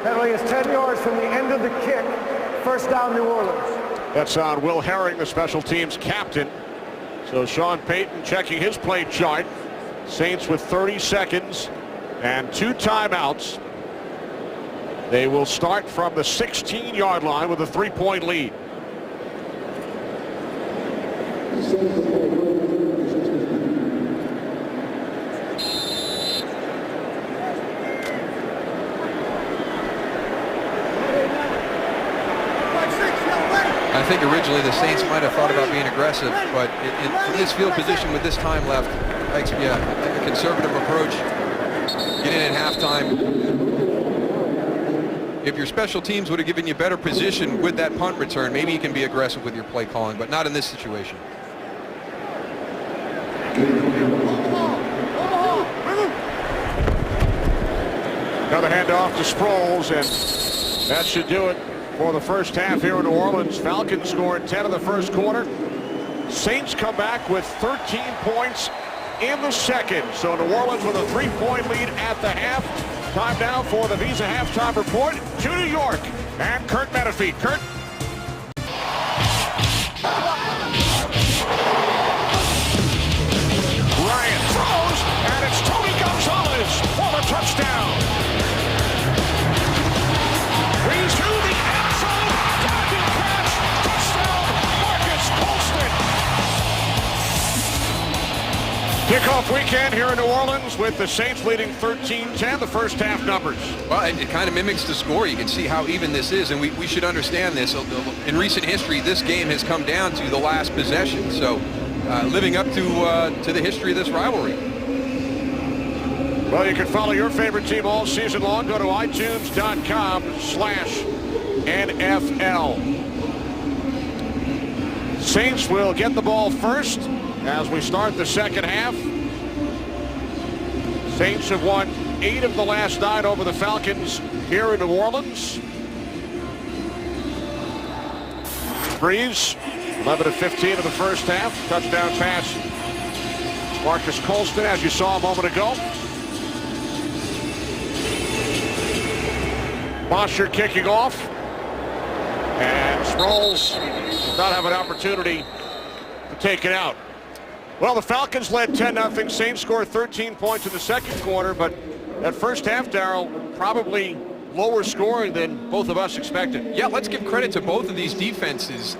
Penalty is 10 yards from the end of the kick. 1st down, New Orleans. That's on Will Herring, the special teams captain. So Sean Payton checking his play chart. Saints with 30 seconds and 2 timeouts. They will start from the 16-yard line with a 3-point lead. I think originally the Saints might have thought about being aggressive, but in this field position with this time left, a conservative approach. Get in at halftime. If your special teams would have given you better position with that punt return, maybe you can be aggressive with your play calling, but not in this situation. Another handoff to Sproles, and that should do it for the first half here in New Orleans. Falcons scored 10 in the first quarter. Saints come back with 13 points in the second. So New Orleans with a 3-point lead at the half. Time now for the Visa halftime report to New York and Kurt Menefee. Kurt. Ryan throws, and it's Tony Gonzalez for the touchdown. Breeze to the end zone, diving catch, touchdown, Marcus Colston. Kickoff weekend here in New Orleans with the Saints leading 13-10, the first half numbers. Well, it kind of mimics the score. You can see how even this is, and we should understand this. In recent history, this game has come down to the last possession, so living up to the history of this rivalry. Well, you can follow your favorite team all season long. Go to iTunes.com/NFL. Saints will get the ball first as we start the second half. Saints have won 8 of the last 9 over the Falcons here in New Orleans. Breeze, 11-15 of the first half. Touchdown pass. Marcus Colston, as you saw a moment ago. Bosher kicking off. And Sproles does not have an opportunity to take it out. Well, the Falcons led 10-0. Saints scored 13 points in the second quarter, but that first half, Darryl, probably lower scoring than both of us expected. Yeah, let's give credit to both of these defenses.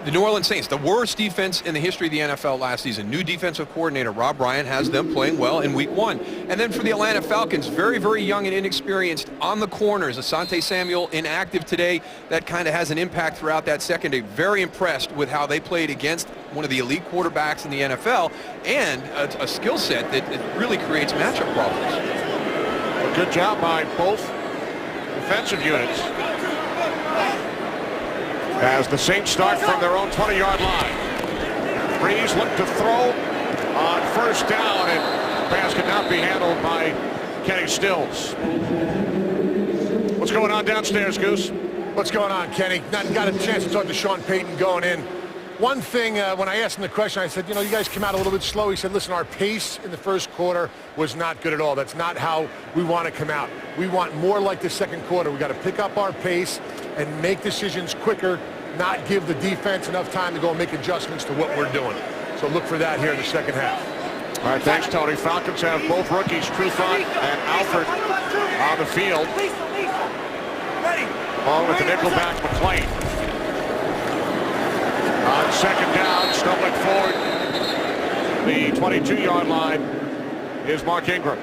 The New Orleans Saints, the worst defense in the history of the NFL last season. New defensive coordinator Rob Ryan has them playing well in week 1. And then for the Atlanta Falcons, very, very young and inexperienced on the corners. Asante Samuel inactive today. That kind of has an impact throughout that secondary. Very impressed with how they played against one of the elite quarterbacks in the NFL and a skill set that really creates matchup problems. A good job by both defensive units. As the Saints start from their own 20-yard line. Breeze looked to throw on first down, and the pass could not be handled by Kenny Stills. What's going on downstairs, Goose? What's going on, Kenny? Not got a chance to talk to Sean Payton going in. One thing, when I asked him the question, I said, you know, you guys came out a little bit slow. He said, listen, our pace in the first quarter was not good at all. That's not how we want to come out. We want more like the second quarter. We got to pick up our pace and make decisions quicker, not give the defense enough time to go and make adjustments to what we're doing. So look for that here in the second half. All right, thanks, Tony. Falcons have both rookies, Trufant and Alford, on the field, along with the nickelback McClain. On second down, stumbling forward, the 22-yard line is Mark Ingram.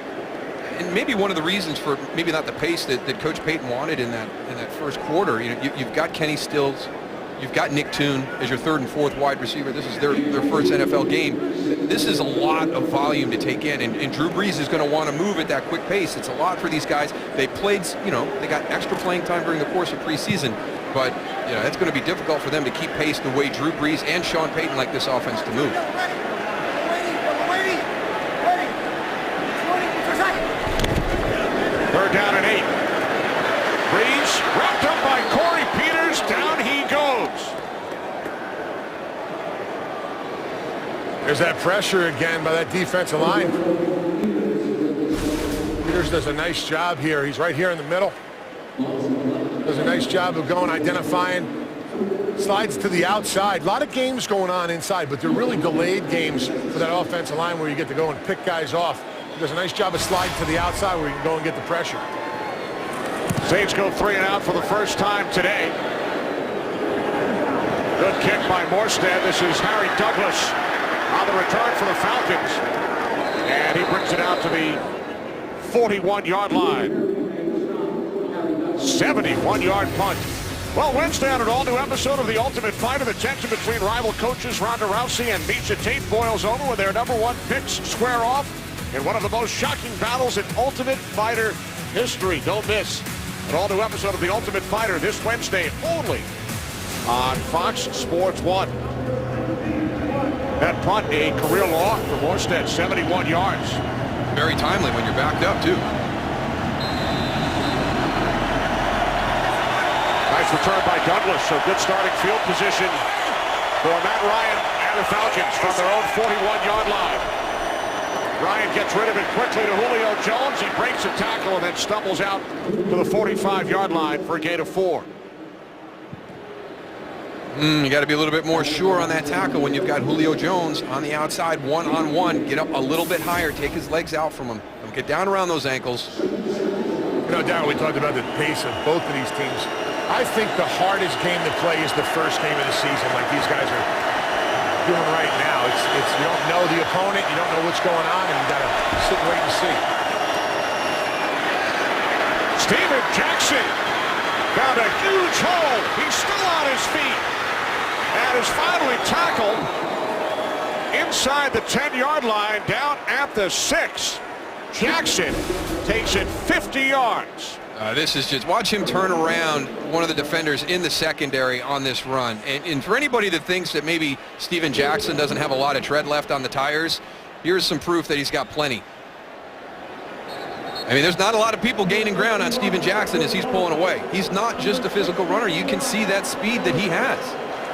And maybe one of the reasons for maybe not the pace that Coach Payton wanted in that first quarter. You know, you've got Kenny Stills, you've got Nick Toon as your third and fourth wide receiver. This is their first NFL game. This is a lot of volume to take in, and Drew Brees is going to want to move at that quick pace. It's a lot for these guys. They played, you know, they got extra playing time during the course of preseason, but you know, it's going to be difficult for them to keep pace the way Drew Brees and Sean Payton like this offense to move. Third down and 8. Brees wrapped up by Corey Peters. Down he goes. There's that pressure again by that defensive line. Peters does a nice job here. He's right here in the middle. Does a nice job of going, identifying. Slides to the outside. A lot of games going on inside, but they're really delayed games for that offensive line where you get to go and pick guys off. He does a nice job of sliding to the outside where you can go and get the pressure. Saints go 3 and out for the first time today. Good kick by Morstead. This is Harry Douglas on the return for the Falcons. And he brings it out to the 41-yard line. 71-yard punt. Well, Wednesday on an all-new episode of The Ultimate Fighter, the tension between rival coaches Ronda Rousey and Miesha Tate boils over when their #1 picks square off in one of the most shocking battles in Ultimate Fighter history. Don't miss an all-new episode of The Ultimate Fighter this Wednesday only on Fox Sports 1. That punt, a career loss for Morstead, 71 yards. Very timely when you're backed up, too. Nice return by Douglas, so good starting field position for Matt Ryan and the Falcons from their own 41-yard line. Ryan gets rid of it quickly to Julio Jones. He breaks a tackle and then stumbles out to the 45-yard line for a gain of 4. You got to be a little bit more sure on that tackle when you've got Julio Jones on the outside, one-on-one. Get up a little bit higher, take his legs out from him. Get down around those ankles. You know, Darryl, we talked about the pace of both of these teams. I think the hardest game to play is the first game of the season, like these guys are doing right now. It's you don't know the opponent, you don't know what's going on, and you got to sit and wait and see. Steven Jackson found a huge hole. He's still on his feet and is finally tackled inside the 10-yard line down at the 6. Jackson takes it 50 yards. This is just, watch him turn around one of the defenders in the secondary on this run. And for anybody that thinks that maybe Steven Jackson doesn't have a lot of tread left on the tires, here's some proof that he's got plenty. I mean, there's not a lot of people gaining ground on Steven Jackson as he's pulling away. He's not just a physical runner. You can see that speed that he has.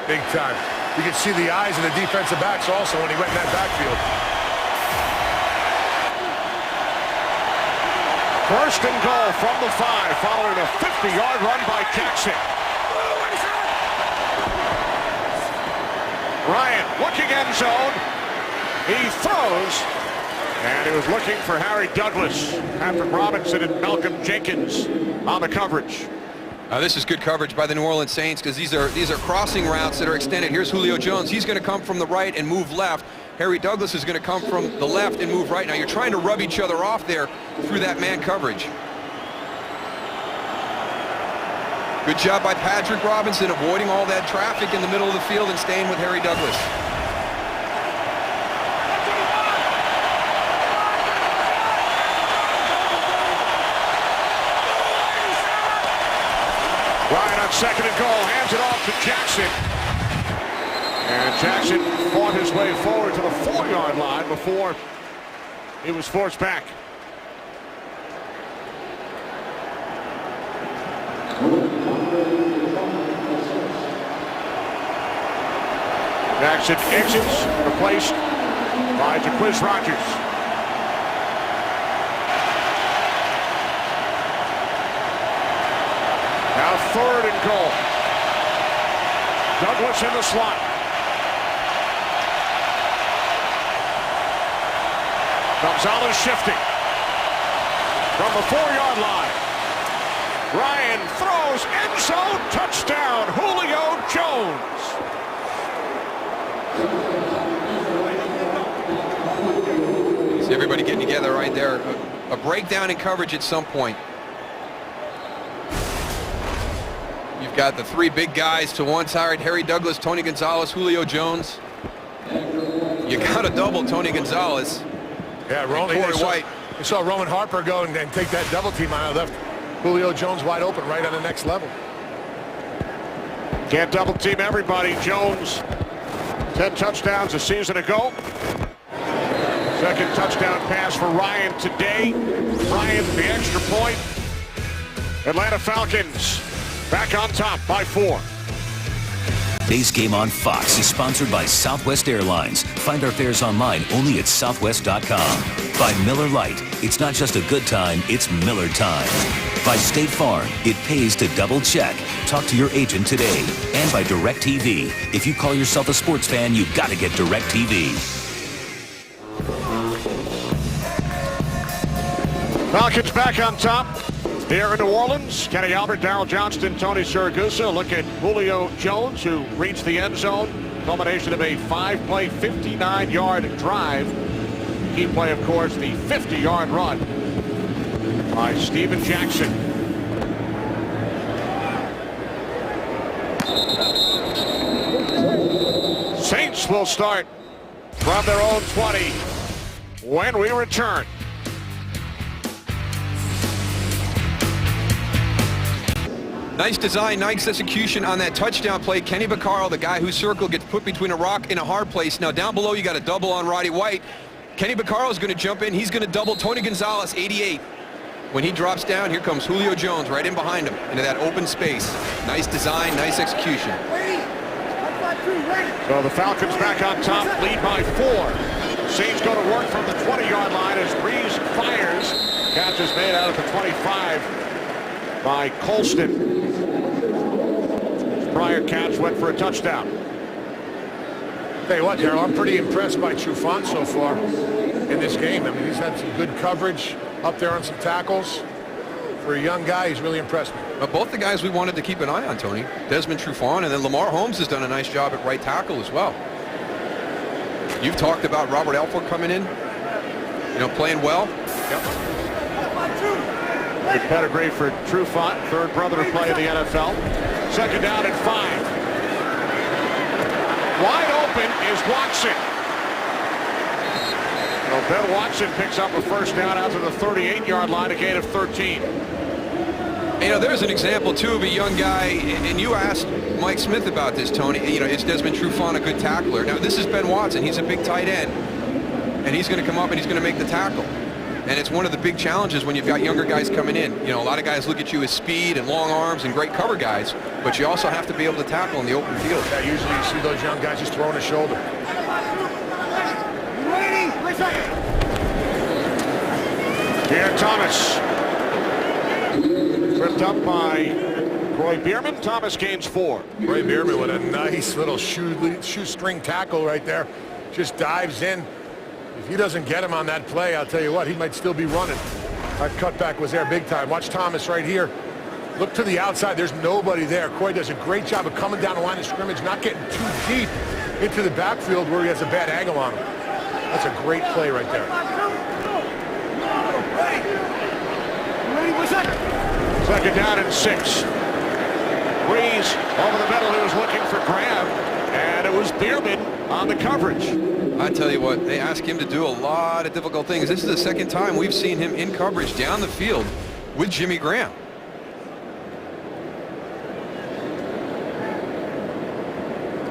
Big time. You can see the eyes of the defensive backs also when he went in that backfield. First and goal from the 5, following a 50-yard run by Jackson. Ryan looking end zone. He throws, and he was looking for Harry Douglas. Patrick Robinson and Malcolm Jenkins on the coverage. This is good coverage by the New Orleans Saints because these are crossing routes that are extended. Here's Julio Jones. He's going to come from the right and move left. Harry Douglas is going to come from the left and move right. Now you're trying to rub each other off there through that man coverage. Good job by Patrick Robinson avoiding all that traffic in the middle of the field and staying with Harry Douglas. Ryan on second and goal, hands it off to Jackson. And Jackson fought his way forward to the 4-yard line before he was forced back. Jackson exits, replaced by Jaquiz Rogers. Now 3rd and goal. Douglas in the slot. Gonzalez shifting from the 4-yard line. Ryan throws, end zone, touchdown, Julio Jones. See everybody getting together right there. A breakdown in coverage at some point. You've got the 3 big guys to one side, Harry Douglas, Tony Gonzalez, Julio Jones. You got to double Tony Gonzalez. Yeah, Roman White. You saw Roman Harper go and take that double team on the left. Julio Jones wide open right on the next level. Can't double team everybody. Jones, 10 touchdowns a season ago. 2nd touchdown pass for Ryan today. Ryan, the extra point. Atlanta Falcons back on top by 4. Today's game on Fox is sponsored by Southwest Airlines. Find our fares online only at southwest.com. By Miller Lite, it's not just a good time, it's Miller time. By State Farm, it pays to double check. Talk to your agent today. And by DirecTV. If you call yourself a sports fan, you gotta get DirecTV. Falcons back on top here in New Orleans. Kenny Albert, Darryl Johnston, Tony Siragusa. Look at Julio Jones, who reached the end zone. Culmination of a 5-play, 59-yard drive. Key play, of course, the 50-yard run by Steven Jackson. Saints will start from their own 20 when we return. Nice design, nice execution on that touchdown play. Kenny Vaccaro, the guy whose circle gets put between a rock and a hard place. Now down below you got a double on Roddy White. Kenny Vaccaro is going to jump in. He's going to double Tony Gonzalez, 88. When he drops down, here comes Julio Jones right in behind him into that open space. Nice design, nice execution. So the Falcons back on top, lead by 4. Saints go to work from the 20-yard line as Breeze fires. Catch is made out of the 25 by Colston. His prior catch went for a touchdown. Tell you what, Darryl, I'm pretty impressed by Trufant so far in this game. I mean, he's had some good coverage up there on some tackles. For a young guy, he's really impressed me. Both the guys we wanted to keep an eye on, Tony. Desmond Trufant, and then Lamar Holmes has done a nice job at right tackle as well. You've talked about Robert Alford coming in, playing well. Yep. Good pedigree for Trufant, 3rd brother to play in the NFL. 2nd down and 5. Wide open is Watson. Well, Ben Watson picks up a 1st down out to the 38-yard line, a gain of 13. There's an example, too, of a young guy, and you asked Mike Smith about this, Tony. Is Desmond Trufant a good tackler? Now, this is Ben Watson. He's a big tight end, and he's going to come up and he's going to make the tackle. And it's one of the big challenges when you've got younger guys coming in. A lot of guys look at you as speed and long arms and great cover guys, but you also have to be able to tackle in the open field. Yeah, usually you see those young guys just throwing a shoulder. Here, Thomas. Tripped up by Roy Bierman. Thomas gains 4. Roy Bierman with a nice little shoestring tackle right there. Just dives in. If he doesn't get him on that play, I'll tell you what, he might still be running. That cutback was there big time. Watch Thomas right here. Look to the outside. There's nobody there. Coy does a great job of coming down the line of scrimmage, not getting too deep into the backfield where he has a bad angle on him. That's a great play right there. 2nd down and 6. Breeze over the middle. He was looking for Graham, and it was Bierman on the coverage. I tell you what, they ask him to do a lot of difficult things. This is the 2nd time we've seen him in coverage down the field with Jimmy Graham.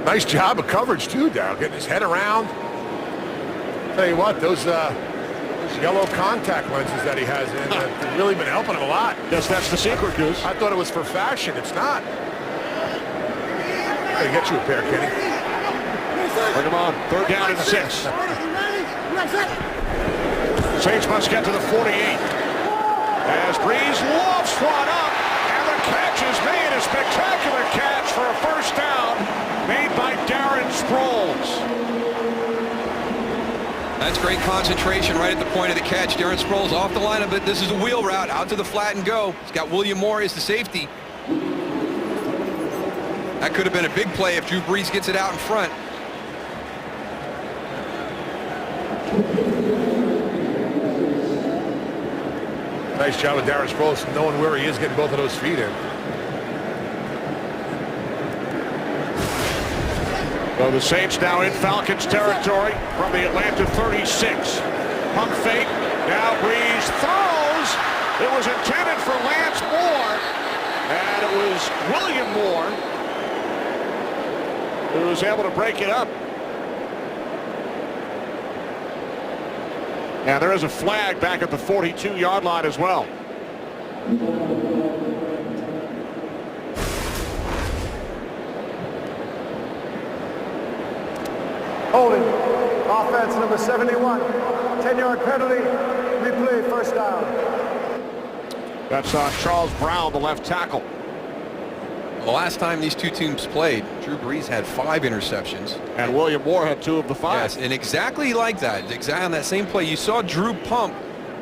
Nice job of coverage too, Darryl, getting his head around. Tell you what, those yellow contact lenses that he has in have really been helping him a lot. Guess that's the secret, Goose. I thought it was for fashion. It's not. Gotta get you a pair, Kenny. Bring him on. 3rd down and 6. Saints must get to the 48. As Breeze lofts one up, and the catch is made. A spectacular catch for a 1st down made by Darren Sproles. That's great concentration right at the point of the catch. Darren Sproles off the line of it. This is a wheel route out to the flat and go. He's got William Moore as the safety. That could have been a big play if Drew Brees gets it out in front. Nice job with Darren Sproles knowing where he is, getting both of those feet in. So the Saints now in Falcons territory from the Atlanta 36. Pump fake. Now Breeze throws. It was intended for Lance Moore. And it was William Moore who was able to break it up. And there is a flag back at the 42-yard line as well. Holding. Offense number 71. 10-yard penalty. Replay, 1st down. That's Charles Brown, the left tackle. The last time these two teams played, Drew Brees had 5 interceptions. And William Moore had 2 of the 5. Yes, and exactly like that. Exactly on that same play. You saw Drew pump,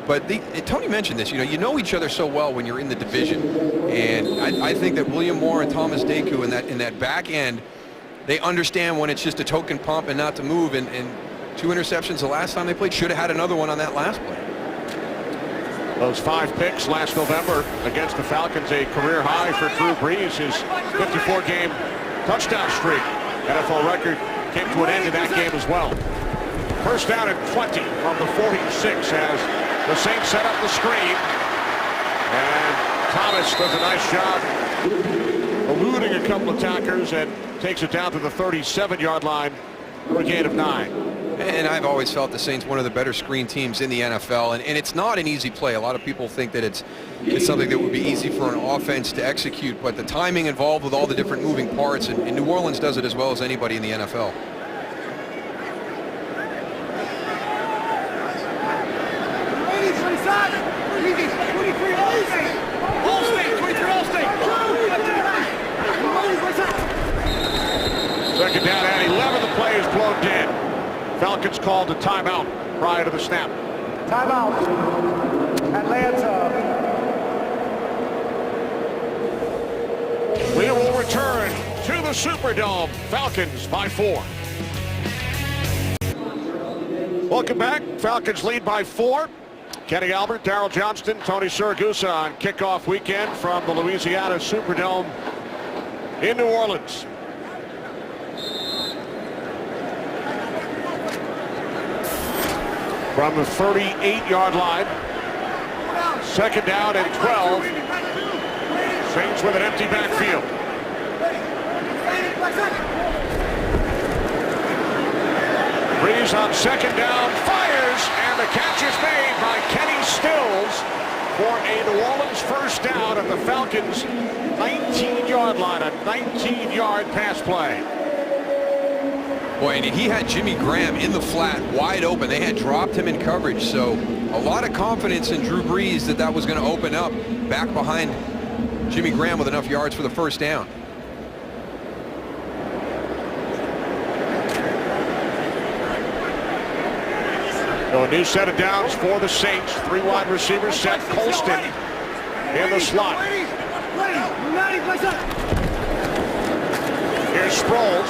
but Tony mentioned this. You know each other so well when you're in the division. And I think that William Moore and Thomas Deku in that back end, they understand when it's just a token pump and not to move. And 2 interceptions the last time they played. Should have had another one on that last play. Those 5 picks last November against the Falcons, a career high for Drew Brees. His 54-game touchdown streak. NFL record came to an end in that game as well. 1st down and 20 from the 46 as the Saints set up the screen. And Thomas does a nice job eluding a couple of attackers and takes it down to the 37-yard line for a gain of 9. And I've always felt the Saints one of the better screen teams in the NFL, and it's not an easy play. A lot of people think that it's something that would be easy for an offense to execute, but the timing involved with all the different moving parts, and New Orleans does it as well as anybody in the NFL. Second down and 11. The play is blown dead. Falcons called a timeout prior to the snap. Timeout. Atlanta. We will return to the Superdome. Falcons by 4. Welcome back. Falcons lead by 4. Kenny Albert, Darrell Johnston, Tony Siragusa on kickoff weekend from the Louisiana Superdome in New Orleans. From the 38-yard line. 2nd down and 12. Saints with an empty backfield. Breeze on 2nd down, fires, and the catch is made by Kenny Stills for a New Orleans 1st down at the Falcons' 19-yard line, a 19-yard pass play. Boy, and he had Jimmy Graham in the flat, wide open. They had dropped him in coverage, so a lot of confidence in Drew Brees that was going to open up back behind Jimmy Graham with enough yards for the 1st down. So a new set of downs for the Saints. 3 wide receivers set. Colston in the slot. Here's Sproles.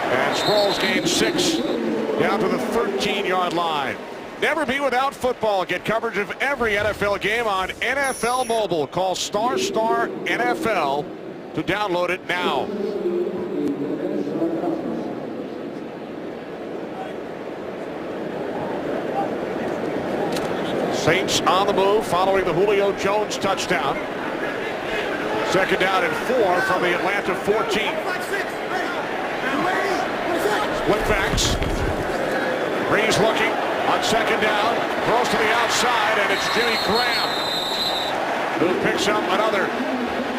And Sproles gains 6 down to the 13-yard line. Never be without football. Get coverage of every NFL game on NFL Mobile. Call ** NFL to download it now. Saints on the move following the Julio Jones touchdown. 2nd down and 4 from the Atlanta 14. Whitbacks. Breeze looking on 2nd down. Throws to the outside, and it's Jimmy Graham who picks up another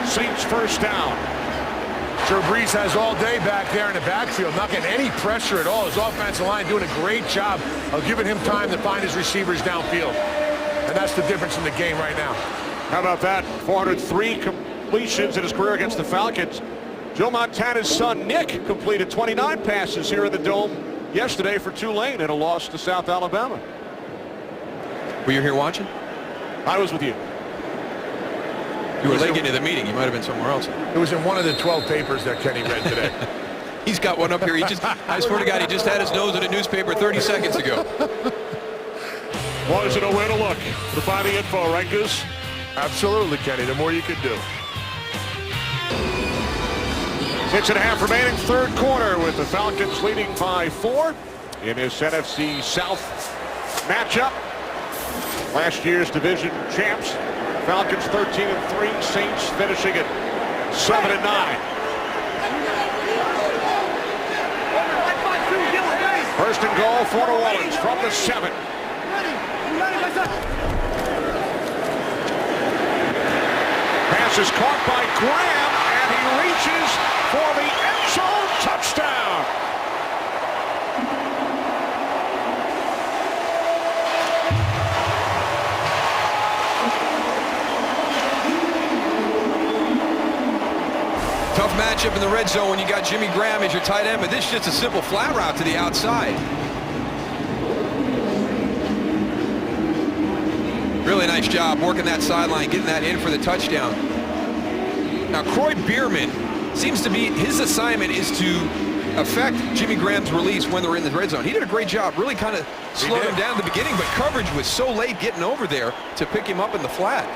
Saints 1st down. Drew Brees has all day back there in the backfield, not getting any pressure at all. His offensive line doing a great job of giving him time to find his receivers downfield. And that's the difference in the game right now. How about that? 403 completions in his career against the Falcons. Joe Montana's son, Nick, completed 29 passes here in the Dome yesterday for Tulane in a loss to South Alabama. Were you here watching? I was with you. You were late getting to the meeting. You might have been somewhere else. It was in one of the 12 papers that Kenny read today. He's got one up here. I swear to God, he just had his nose in a newspaper 30 seconds ago. Was it a way to look to find the info, right, Goose? Absolutely, Kenny. The more you could do. 6.5 remaining, third quarter, with the Falcons leading by 4 in this NFC South matchup. Last year's division champs, Falcons 13-3, Saints finishing at 7-9. First and goal for New Orleans from the 7. Pass is caught by Graham, and he reaches for the end zone touchdown. Tough matchup in the red zone when you got Jimmy Graham as your tight end, but this is just a simple flat route to the outside. Really nice job working that sideline, getting that in for the touchdown. Now, Croy Bierman seems to be, his assignment is to affect Jimmy Graham's release when they're in the red zone. He did a great job, really kind of slowed him down at the beginning, but coverage was so late getting over there to pick him up in the flat.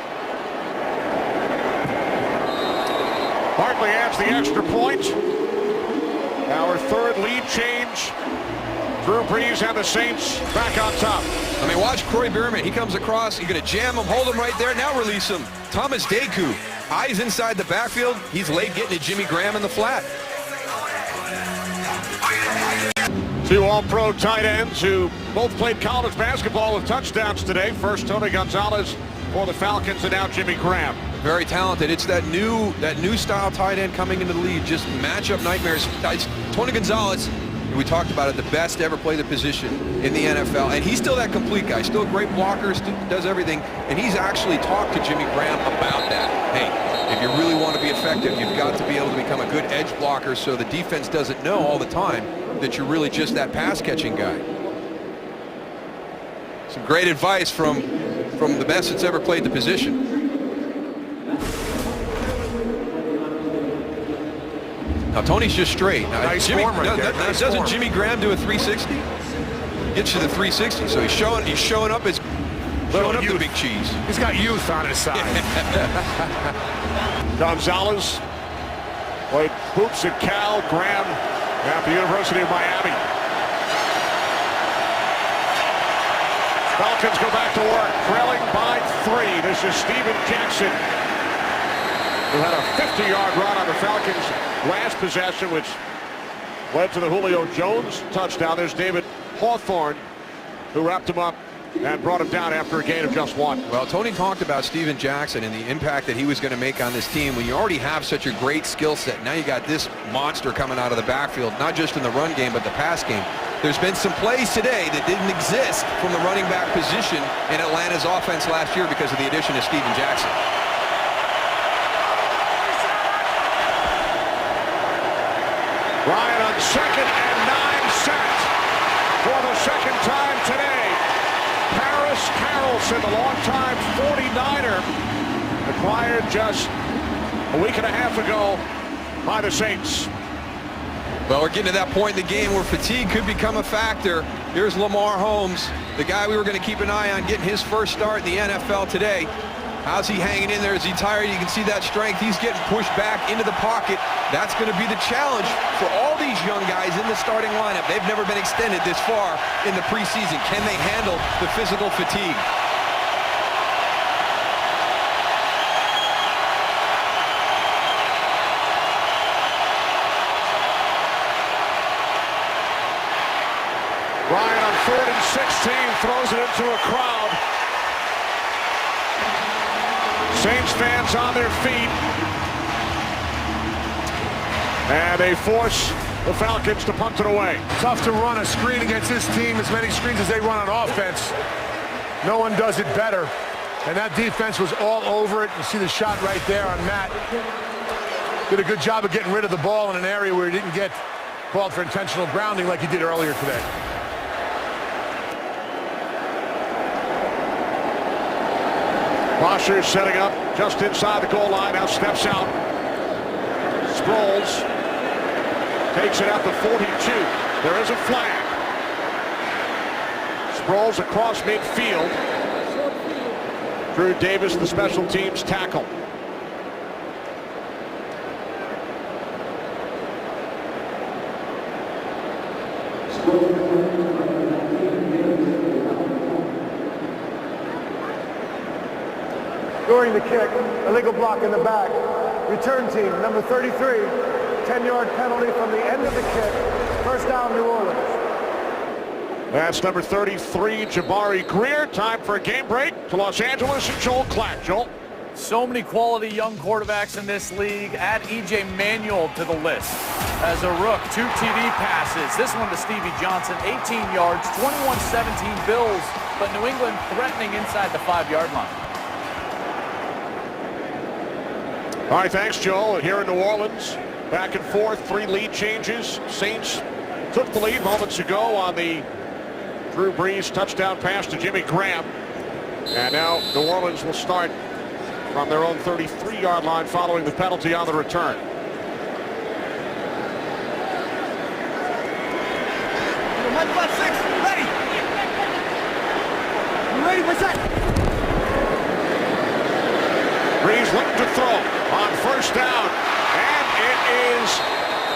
Hartley adds the extra point. Our third lead change. Drew Brees and the Saints back on top. I mean, watch Croy Bierman. He comes across. You're going to jam him, hold him right there. Now release him. Thomas Deku, eyes inside the backfield. He's late getting to Jimmy Graham in the flat. 2 all-pro tight ends who both played college basketball with touchdowns today. First, Tony Gonzalez for the Falcons, and now Jimmy Graham. Very talented. It's that new style tight end coming into the league. Just matchup nightmares. It's Tony Gonzalez. We talked about it, the best to ever play the position in the NFL. And he's still that complete guy. Still a great blocker, does everything. And he's actually talked to Jimmy Graham about that. Hey, if you really want to be effective, you've got to be able to become a good edge blocker so the defense doesn't know all the time that you're really just that pass-catching guy. Some great advice from the best that's ever played the position. Now, Tony's just straight. Now, nice form right there. Nice doesn't form. Jimmy Graham do a 360? Gets you the 360. So he's showing up the big cheese. He's got youth on his side. Gonzalez played hoops at Cal. Graham at the University of Miami. Falcons go back to work, trailing by 3. This is Steven Jackson, who had a 50-yard run on the Falcons' last possession, which led to the Julio Jones touchdown. There's David Hawthorne, who wrapped him up and brought him down after a gain of just 1. Well, Tony talked about Steven Jackson and the impact that he was going to make on this team. When you already have such a great skill set, now you got this monster coming out of the backfield, not just in the run game, but the pass game. There's been some plays today that didn't exist from the running back position in Atlanta's offense last year because of the addition of Steven Jackson. Ryan on 2nd and 9 sacked for the second time today. Paris Harrelson, the longtime 49er, acquired just a week and a half ago by the Saints. Well, we're getting to that point in the game where fatigue could become a factor. Here's Lamar Holmes, the guy we were going to keep an eye on getting his first start in the NFL today. How's he hanging in there? Is he tired? You can see that strength. He's getting pushed back into the pocket. That's going to be the challenge for all these young guys in the starting lineup. They've never been extended this far in the preseason. Can they handle the physical fatigue? Ryan on 3rd and 16 throws it into a crowd. Saints fans on their feet. And they force the Falcons to punt it away. Tough to run a screen against this team, as many screens as they run on offense. No one does it better. And that defense was all over it. You see the shot right there on Matt. Did a good job of getting rid of the ball in an area where he didn't get called for intentional grounding like he did earlier today. Washer setting up just inside the goal line. Now steps out. Sproles takes it out to 42. There is a flag. Sproles across midfield. Drew Davis, the special teams tackle. During the kick, illegal block in the back. Return team, number 33, 10-yard penalty from the end of the kick. First down, New Orleans. That's number 33, Jabari Greer. Time for a game break to Los Angeles and Joel Klatt. Joel? So many quality young quarterbacks in this league. Add E.J. Manuel to the list. As a rook, 2 TD passes. This one to Stevie Johnson, 18 yards, 21-17 Bills, but New England threatening inside the 5-yard line. All right, thanks, Joel. Here in New Orleans, back and forth, 3 lead changes. Saints took the lead moments ago on the Drew Brees touchdown pass to Jimmy Graham. And now New Orleans will start from their own 33-yard line following the penalty on the return. Ready? You ready? What's that? Brees looking to throw on first down, and it is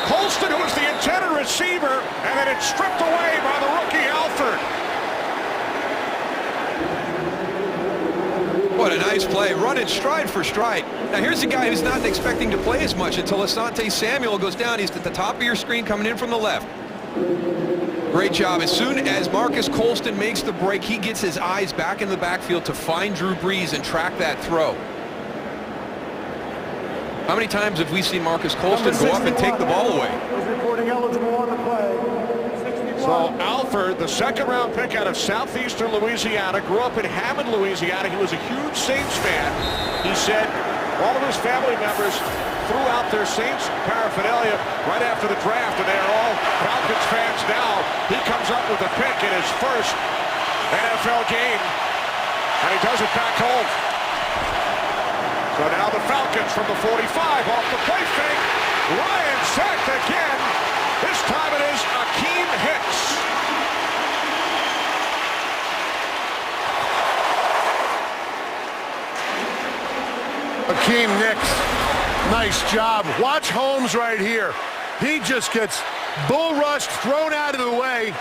Colston who is the intended receiver, and then it's stripped away by the rookie Alford. What a nice play, running stride for stride. Now here's a guy who's not expecting to play as much until Asante Samuel goes down. He's at the top of your screen coming in from the left. Great job. As soon as Marcus Colston makes the break, he gets his eyes back in the backfield to find Drew Brees and track that throw. How many times have we seen Marcus Colston go up and take the ball away? Is reporting eligible on the play. 61. So Alford, the second-round pick out of southeastern Louisiana, grew up in Hammond, Louisiana. He was a huge Saints fan. He said all of his family members threw out their Saints paraphernalia right after the draft, and they are all Falcons fans now. He comes up with a pick in his first NFL game, and he does it back home. So now the Falcons from the 45 off the play fake. Ryan sacked again. This time it is Akeem Hicks. Akeem Hicks, nice job. Watch Holmes right here. He just gets bull rushed, thrown out of the way.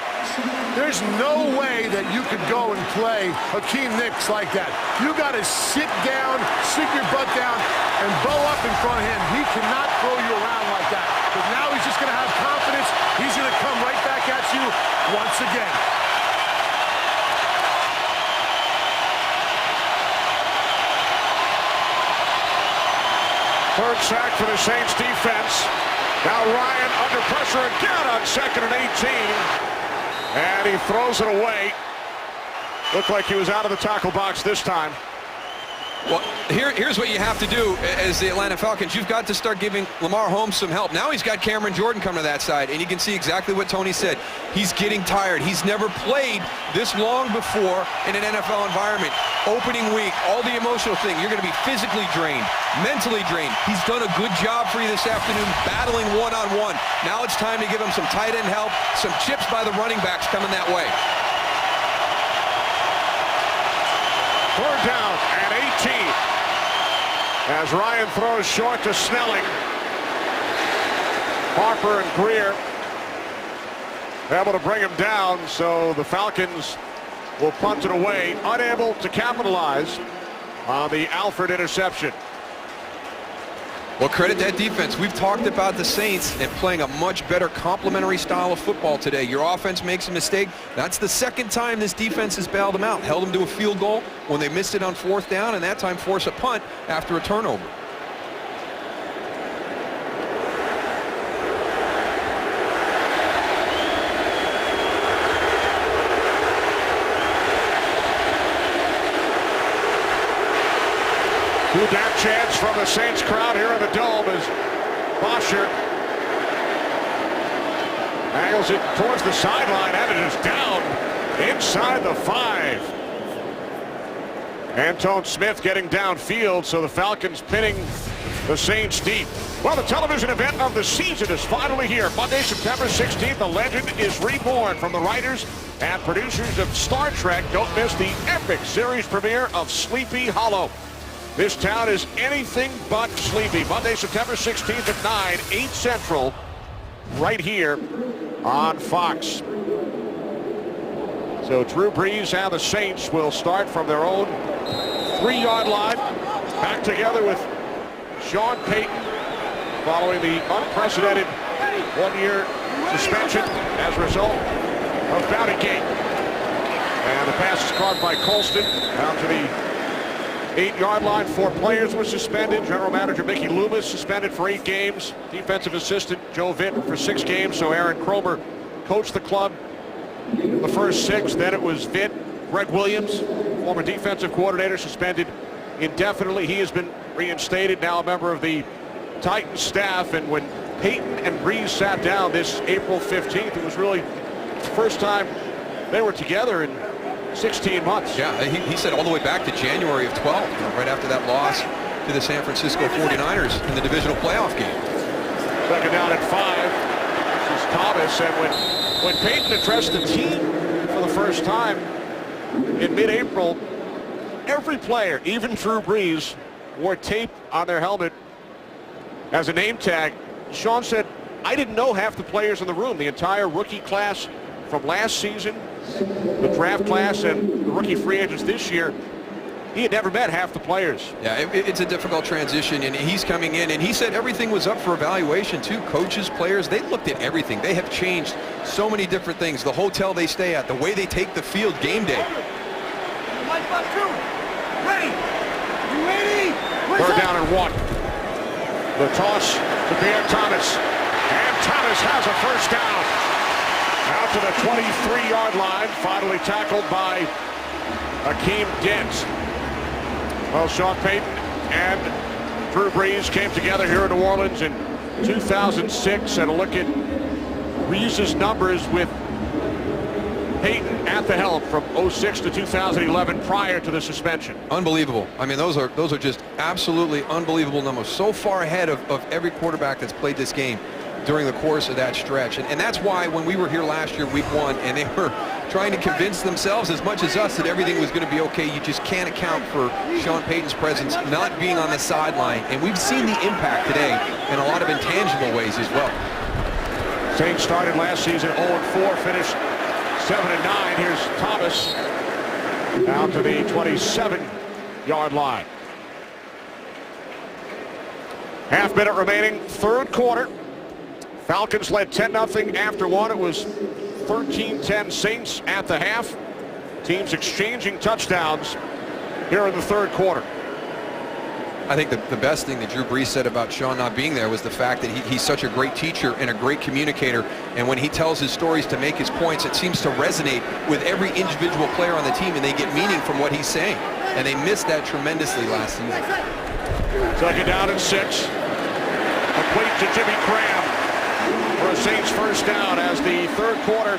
There's no way that you could go and play Akeem Hicks like that. You got to sit down, sink your butt down, and bow up in front of him. He cannot throw you around like that. But now he's just going to have confidence. He's going to come right back at you once again. Third sack for the Saints defense. Now Ryan under pressure again on 2nd and 18. And he throws it away. Looked like he was out of the tackle box this time. Well, here's what you have to do as the Atlanta Falcons. You've got to start giving Lamar Holmes some help. Now he's got Cameron Jordan coming to that side, and you can see exactly what Tony said. He's getting tired. He's never played this long before in an NFL environment. Opening week, all the emotional thing. You're going to be physically drained, mentally drained. He's done a good job for you this afternoon, battling one-on-one. Now it's time to give him some tight end help, some chips by the running backs coming that way. Third down and 18. As Ryan throws short to Snelling. Harper and Greer able to bring him down, so the Falcons will punt it away, unable to capitalize on the Alford interception. Well, credit that defense. We've talked about the Saints and playing a much better complementary style of football today. Your offense makes a mistake. That's the second time this defense has bailed them out. Held them to a field goal when they missed it on 4th down, and that time forced a punt after a turnover. Two down chance from the Saints crowd here in the Dome as Bosher angles it towards the sideline, and it is down inside the 5. Antone Smith getting downfield, so the Falcons pinning the Saints deep. Well, the television event of the season is finally here. Monday, September 16th, the legend is reborn from the writers and producers of Star Trek. Don't miss the epic series premiere of Sleepy Hollow. This town is anything but sleepy. Monday, September 16th at 9, 8 Central, right here on Fox. So Drew Brees and the Saints will start from their own 3-yard line. Back together with Sean Payton following the unprecedented 1-year suspension as a result of Bounty Gate. And the pass is caught by Colston down to the 8-yard line. 4 players were suspended. General Manager Mickey Loomis suspended for 8 games. Defensive assistant Joe Vinton for 6 games. So Aaron Kromer coached the club the first 6. Then it was Vint. Greg Williams, former defensive coordinator, suspended indefinitely. He has been reinstated, now a member of the Titans staff. And when Payton and Brees sat down this April 15th, it was really the first time they were together in 16 months. Yeah, he said all the way back to January of 12, right after that loss to the San Francisco 49ers in the divisional playoff game. Second down at 5. This is Thomas, and when Payton addressed the team for the first time in mid-April, every player, even Drew Brees, wore tape on their helmet as a name tag. Sean said, I didn't know half the players in the room. The entire rookie class from last season, the draft class, and the rookie free agents this year, he had never met half the players. Yeah, it's a difficult transition, and he's coming in, and he said everything was up for evaluation too. Coaches, players, they looked at everything. They have changed so many different things. The hotel they stay at, the way they take the field game day. Third down and 1. The toss to Pierre Thomas, and Thomas has a first down. Out to the 23-yard line, finally tackled by Akeem Dent. Well, Sean Payton and Drew Brees came together here in New Orleans in 2006, and a look at Brees' numbers with Payton at the helm from 06 to 2011 prior to the suspension. Unbelievable. I mean, those are just absolutely unbelievable numbers. So far ahead of every quarterback that's played this game during the course of that stretch. And that's why when we were here last year, week 1, and they were trying to convince themselves as much as us that everything was going to be okay, you just can't account for Sean Payton's presence not being on the sideline. And we've seen the impact today in a lot of intangible ways as well. Saints started last season 0-4, finished 7-9. Here's Thomas down to the 27-yard line. Half minute remaining, third quarter. Falcons led 10-0 after 1. It was 13-10 Saints at the half. Teams exchanging touchdowns here in the third quarter. I think the best thing that Drew Brees said about Sean not being there was the fact that he's such a great teacher and a great communicator. And when he tells his stories to make his points, it seems to resonate with every individual player on the team, and they get meaning from what he's saying. And they missed that tremendously last season. Second down and 6. Complete to Jimmy Graham for a Saints first down as the third quarter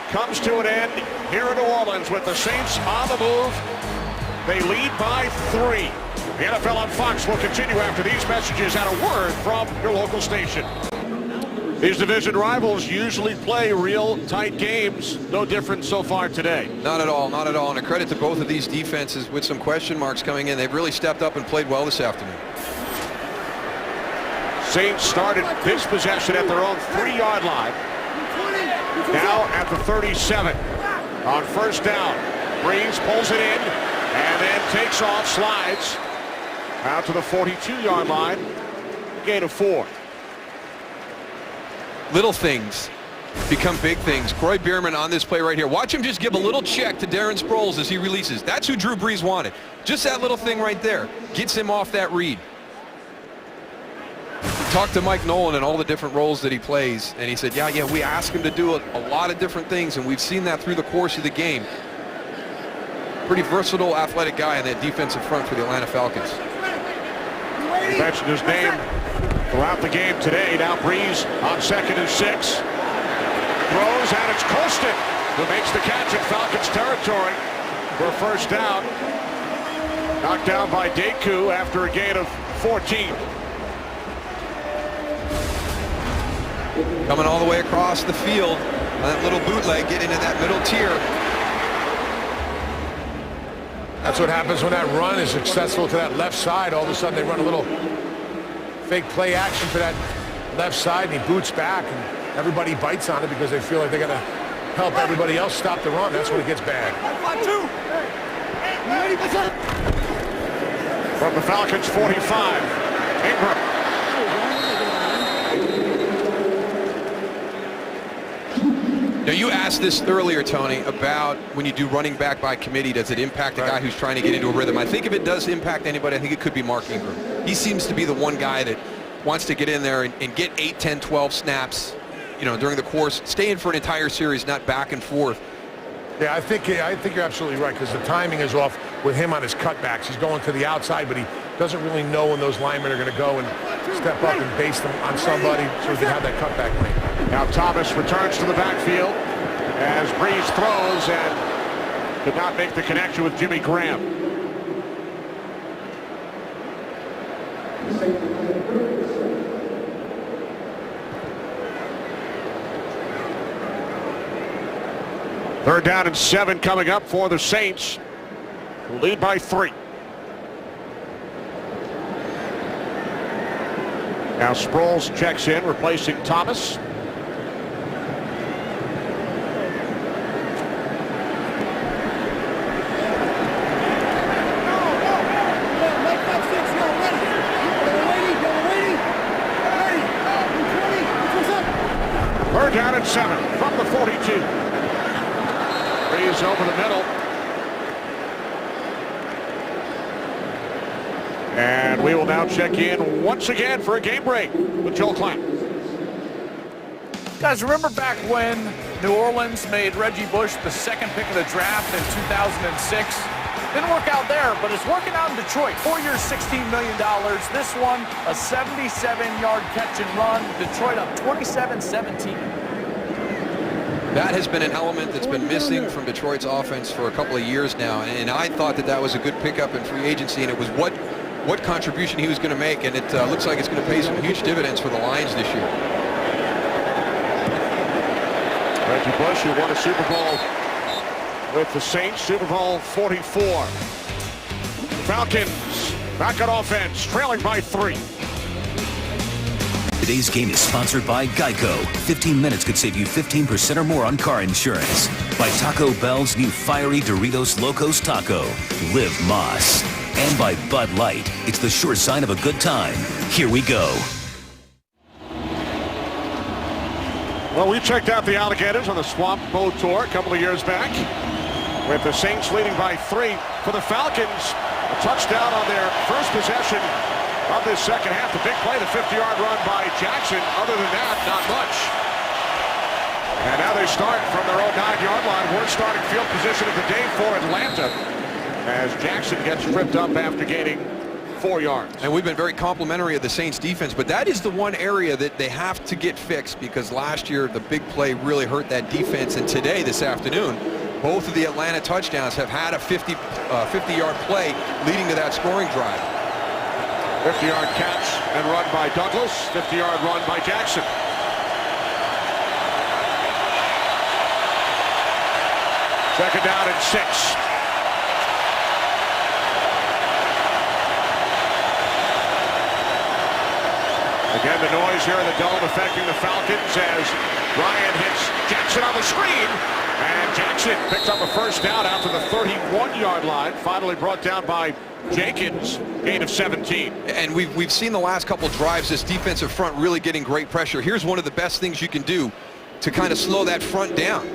comes to an end here in New Orleans with the Saints on the move. They lead by 3. The NFL on Fox will continue after these messages and a word from your local station. These division rivals usually play real tight games. No different so far today. Not at all, not at all. And a credit to both of these defenses with some question marks coming in. They've really stepped up and played well this afternoon. Saints started this possession at their own 3-yard line. Now at the 37. On first down, Brees pulls it in and then takes off, slides out to the 42-yard line. Gain of 4. Little things become big things. Croy Bierman on this play right here. Watch him just give a little check to Darren Sproles as he releases. That's who Drew Brees wanted. Just that little thing right there gets him off that read. Talked to Mike Nolan and all the different roles that he plays, and he said, yeah, we ask him to do a lot of different things, and we've seen that through the course of the game. Pretty versatile, athletic guy in that defensive front for the Atlanta Falcons. He mentioned his name throughout the game today. Now Breeze on 2nd and 6. Throws, and it's Colston who makes the catch in Falcons territory for a first down. Knocked down by Deku after a gain of 14. Coming all the way across the field. That little bootleg, get into that middle tier. That's what happens when that run is successful to that left side. All of a sudden they run a little fake play action for that left side, and he boots back, and everybody bites on it because they feel like they're going to help everybody else stop the run. That's when it gets bad. From the Falcons 45, Ingram. Now, you asked this earlier, Tony, about when you do running back by committee, does it impact a guy who's trying to get into a rhythm? I think if it does impact anybody, I think it could be Mark Ingram. He seems to be the one guy that wants to get in there and get 8, 10, 12 snaps, you know, during the course, stay in for an entire series, not back and forth. Yeah, I think you're absolutely right, because the timing is off with him on his cutbacks. He's going to the outside, but he doesn't really know when those linemen are going to go and step up and base them on somebody so he can have that cutback lane. Now Thomas returns to the backfield as Breeze throws and could not make the connection with Jimmy Graham. Third down and 7 coming up for the Saints, who lead by 3. Now Sproles checks in, replacing Thomas. Third down and 7 from the 42. Breeze over the middle. And we will now check in once again for a game break with Joel Klein. Guys, remember back when New Orleans made Reggie Bush the 2nd pick of the draft in 2006? Didn't work out there, but it's working out in Detroit. 4 years, $16 million. This one, a 77-yard catch and run. Detroit up 27-17. That has been an element that's been missing from Detroit's offense for a couple of years now, and I thought that was a good pickup in free agency, and it was what contribution he was going to make, and it looks like it's going to pay some huge dividends for the Lions this year. Reggie Bush, who won a Super Bowl with the Saints, Super Bowl 44. Falcons back on offense, trailing by 3. Today's game is sponsored by Geico. 15 minutes could save you 15% or more on car insurance. By Taco Bell's new fiery Doritos Locos Taco. Live Moss. And by Bud Light. It's the sure sign of a good time. Here we go. Well, we checked out the Alligators on the Swamp Boat Tour a couple of years back, with the Saints leading by 3. For the Falcons, a touchdown on their first possession of this second half. The big play, the 50-yard run by Jackson. Other than that, not much. And now they start from their own 9-yard line. Worst starting field position of the day for Atlanta, as Jackson gets tripped up after gaining 4 yards. And we've been very complimentary of the Saints defense, but that is the one area that they have to get fixed, because last year the big play really hurt that defense. And today, this afternoon, both of the Atlanta touchdowns have had a 50-yard play leading to that scoring drive. 50-yard catch and run by Douglas. 50-yard run by Jackson. Second down and 6. Again, the noise here in the dome affecting the Falcons as Ryan hits Jackson on the screen. And Jackson picks up a first down out to the 31-yard line. Finally brought down by Jenkins, gain of 17. And we've seen the last couple drives this defensive front really getting great pressure. Here's one of the best things you can do to kind of slow that front down.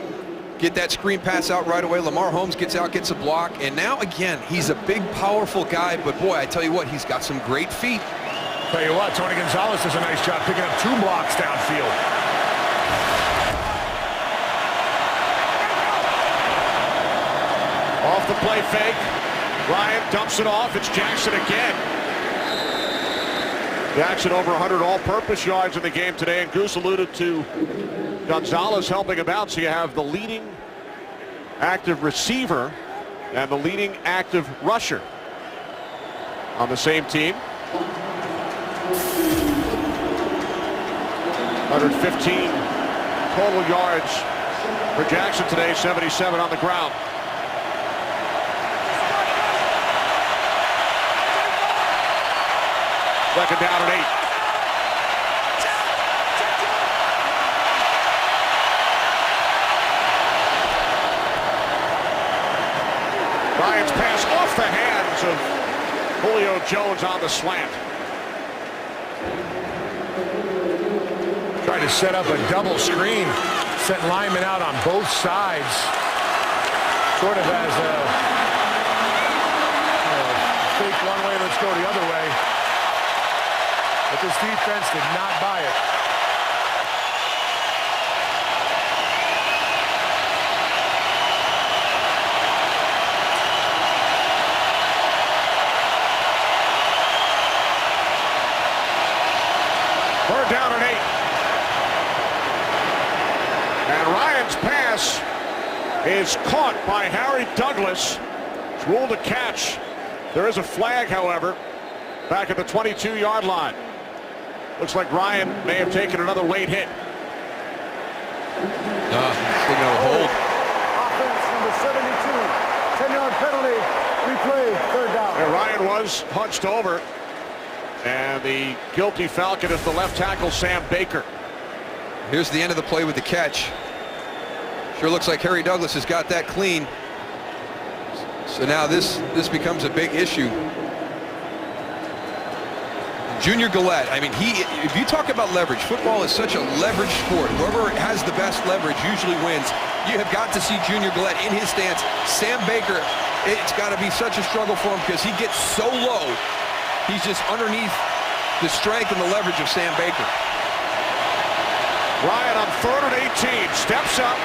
Get that screen pass out right away. Lamar Holmes gets out, gets a block. And now, again, he's a big, powerful guy. But, boy, I tell you what, he's got some great feet. Tell you what, Tony Gonzalez does a nice job picking up 2 blocks downfield. Off the play fake. Ryan dumps it off. It's Jackson again. Jackson over 100 all-purpose yards in the game today, and Goose alluded to Gonzalez helping him out, so you have the leading active receiver and the leading active rusher on the same team. 115 total yards for Jackson today, 77 on the ground. Second down and 8. Ryan's pass off the hands of Julio Jones on the slant. Tried to set up a double screen, set linemen out on both sides. Sort of as a fake one way, let's go the other way. But this defense did not buy it. Third down and 8. And Ryan's pass is caught by Harry Douglas. It's ruled a catch. There is a flag, however, back at the 22-yard line. Looks like Ryan may have taken another late hit. Hold. Offense number 72. 10-yard penalty. Replay. Third down. And Ryan was hunched over. And the guilty Falcon is the left tackle, Sam Baker. Here's the end of the play with the catch. Sure looks like Harry Douglas has got that clean. So now this becomes a big issue. Junior Gillette, I mean, if you talk about leverage, football is such a leverage sport. Whoever has the best leverage usually wins. You have got to see Junior Gillette in his stance. Sam Baker, it's got to be such a struggle for him because he gets so low. He's just underneath the strength and the leverage of Sam Baker. Ryan on 3rd and 18, steps up,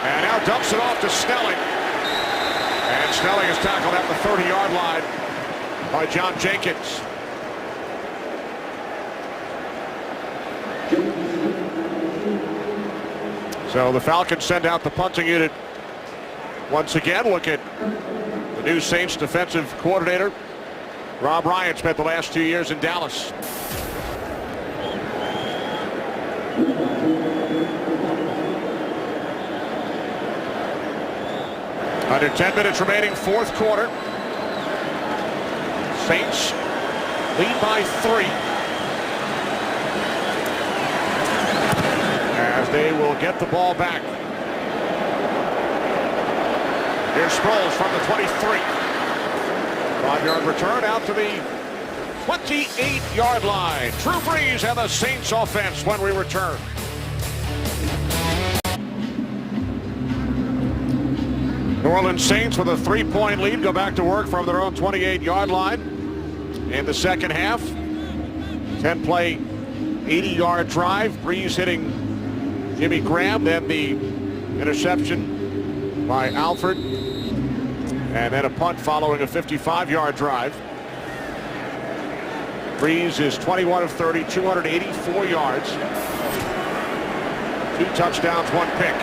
and now dumps it off to Snelling. And Snelling is tackled at the 30-yard line by John Jenkins. So the Falcons send out the punting unit once again. Look at the new Saints defensive coordinator. Rob Ryan spent the last 2 years in Dallas. Under 10 minutes remaining, fourth quarter. Saints lead by 3. As they will get the ball back. Here's Sproles from the 23. 5-yard return out to the 28-yard line. Drew Brees and the Saints offense when we return. New Orleans Saints with a 3-point lead go back to work from their own 28-yard line in the second half. 10-play, 80-yard drive. Brees hitting Jimmy Graham, then the interception by Alford, and then a punt following a 55-yard drive. Brees is 21 of 30, 284 yards, 2 touchdowns, 1 pick.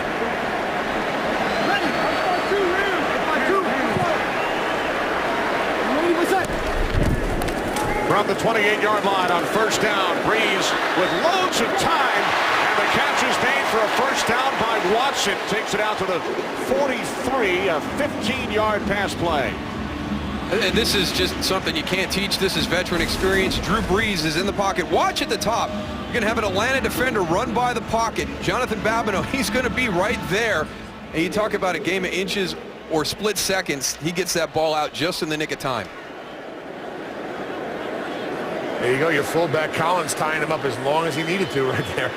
From the 28-yard line on first down, Brees with loads of time, and the catch is made for a first down by Watson. Takes it out to the 43, a 15-yard pass play. And this is just something you can't teach. This is veteran experience. Drew Brees is in the pocket. Watch at the top. You're going to have an Atlanta defender run by the pocket. Jonathan Babineau, he's going to be right there. And you talk about a game of inches or split seconds. He gets that ball out just in the nick of time. There you go, your fullback Collins tying him up as long as he needed to right there.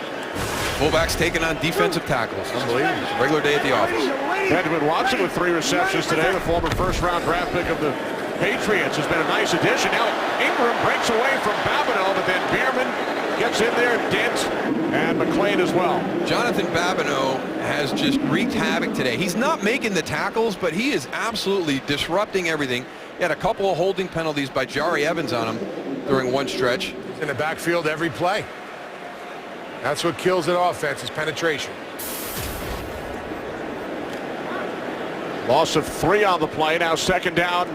Fullbacks taking on defensive tackles. Unbelievable. It's a regular day at the office. Benjamin Watson with 3 receptions today. The former first-round draft pick of the Patriots has been a nice addition. Now Ingram breaks away from Babineau, but then Bierman gets in there, Dent, and McClain as well. Jonathan Babineau has just wreaked havoc today. He's not making the tackles, but he is absolutely disrupting everything. He had a couple of holding penalties by Jari Evans on him during one stretch. He's in the backfield every play. That's what kills an offense, is penetration. Loss of 3 on the play. Now 2nd down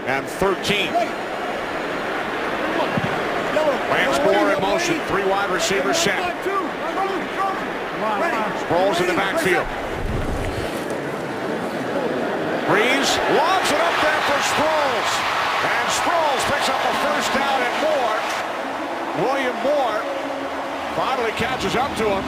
and 13. Lance Moore in motion. 3 wide receivers set. Sproles in the backfield. Breeze lobs it up there for Sproles. And Sproles picks up a 1st down and more. William Moore finally catches up to him.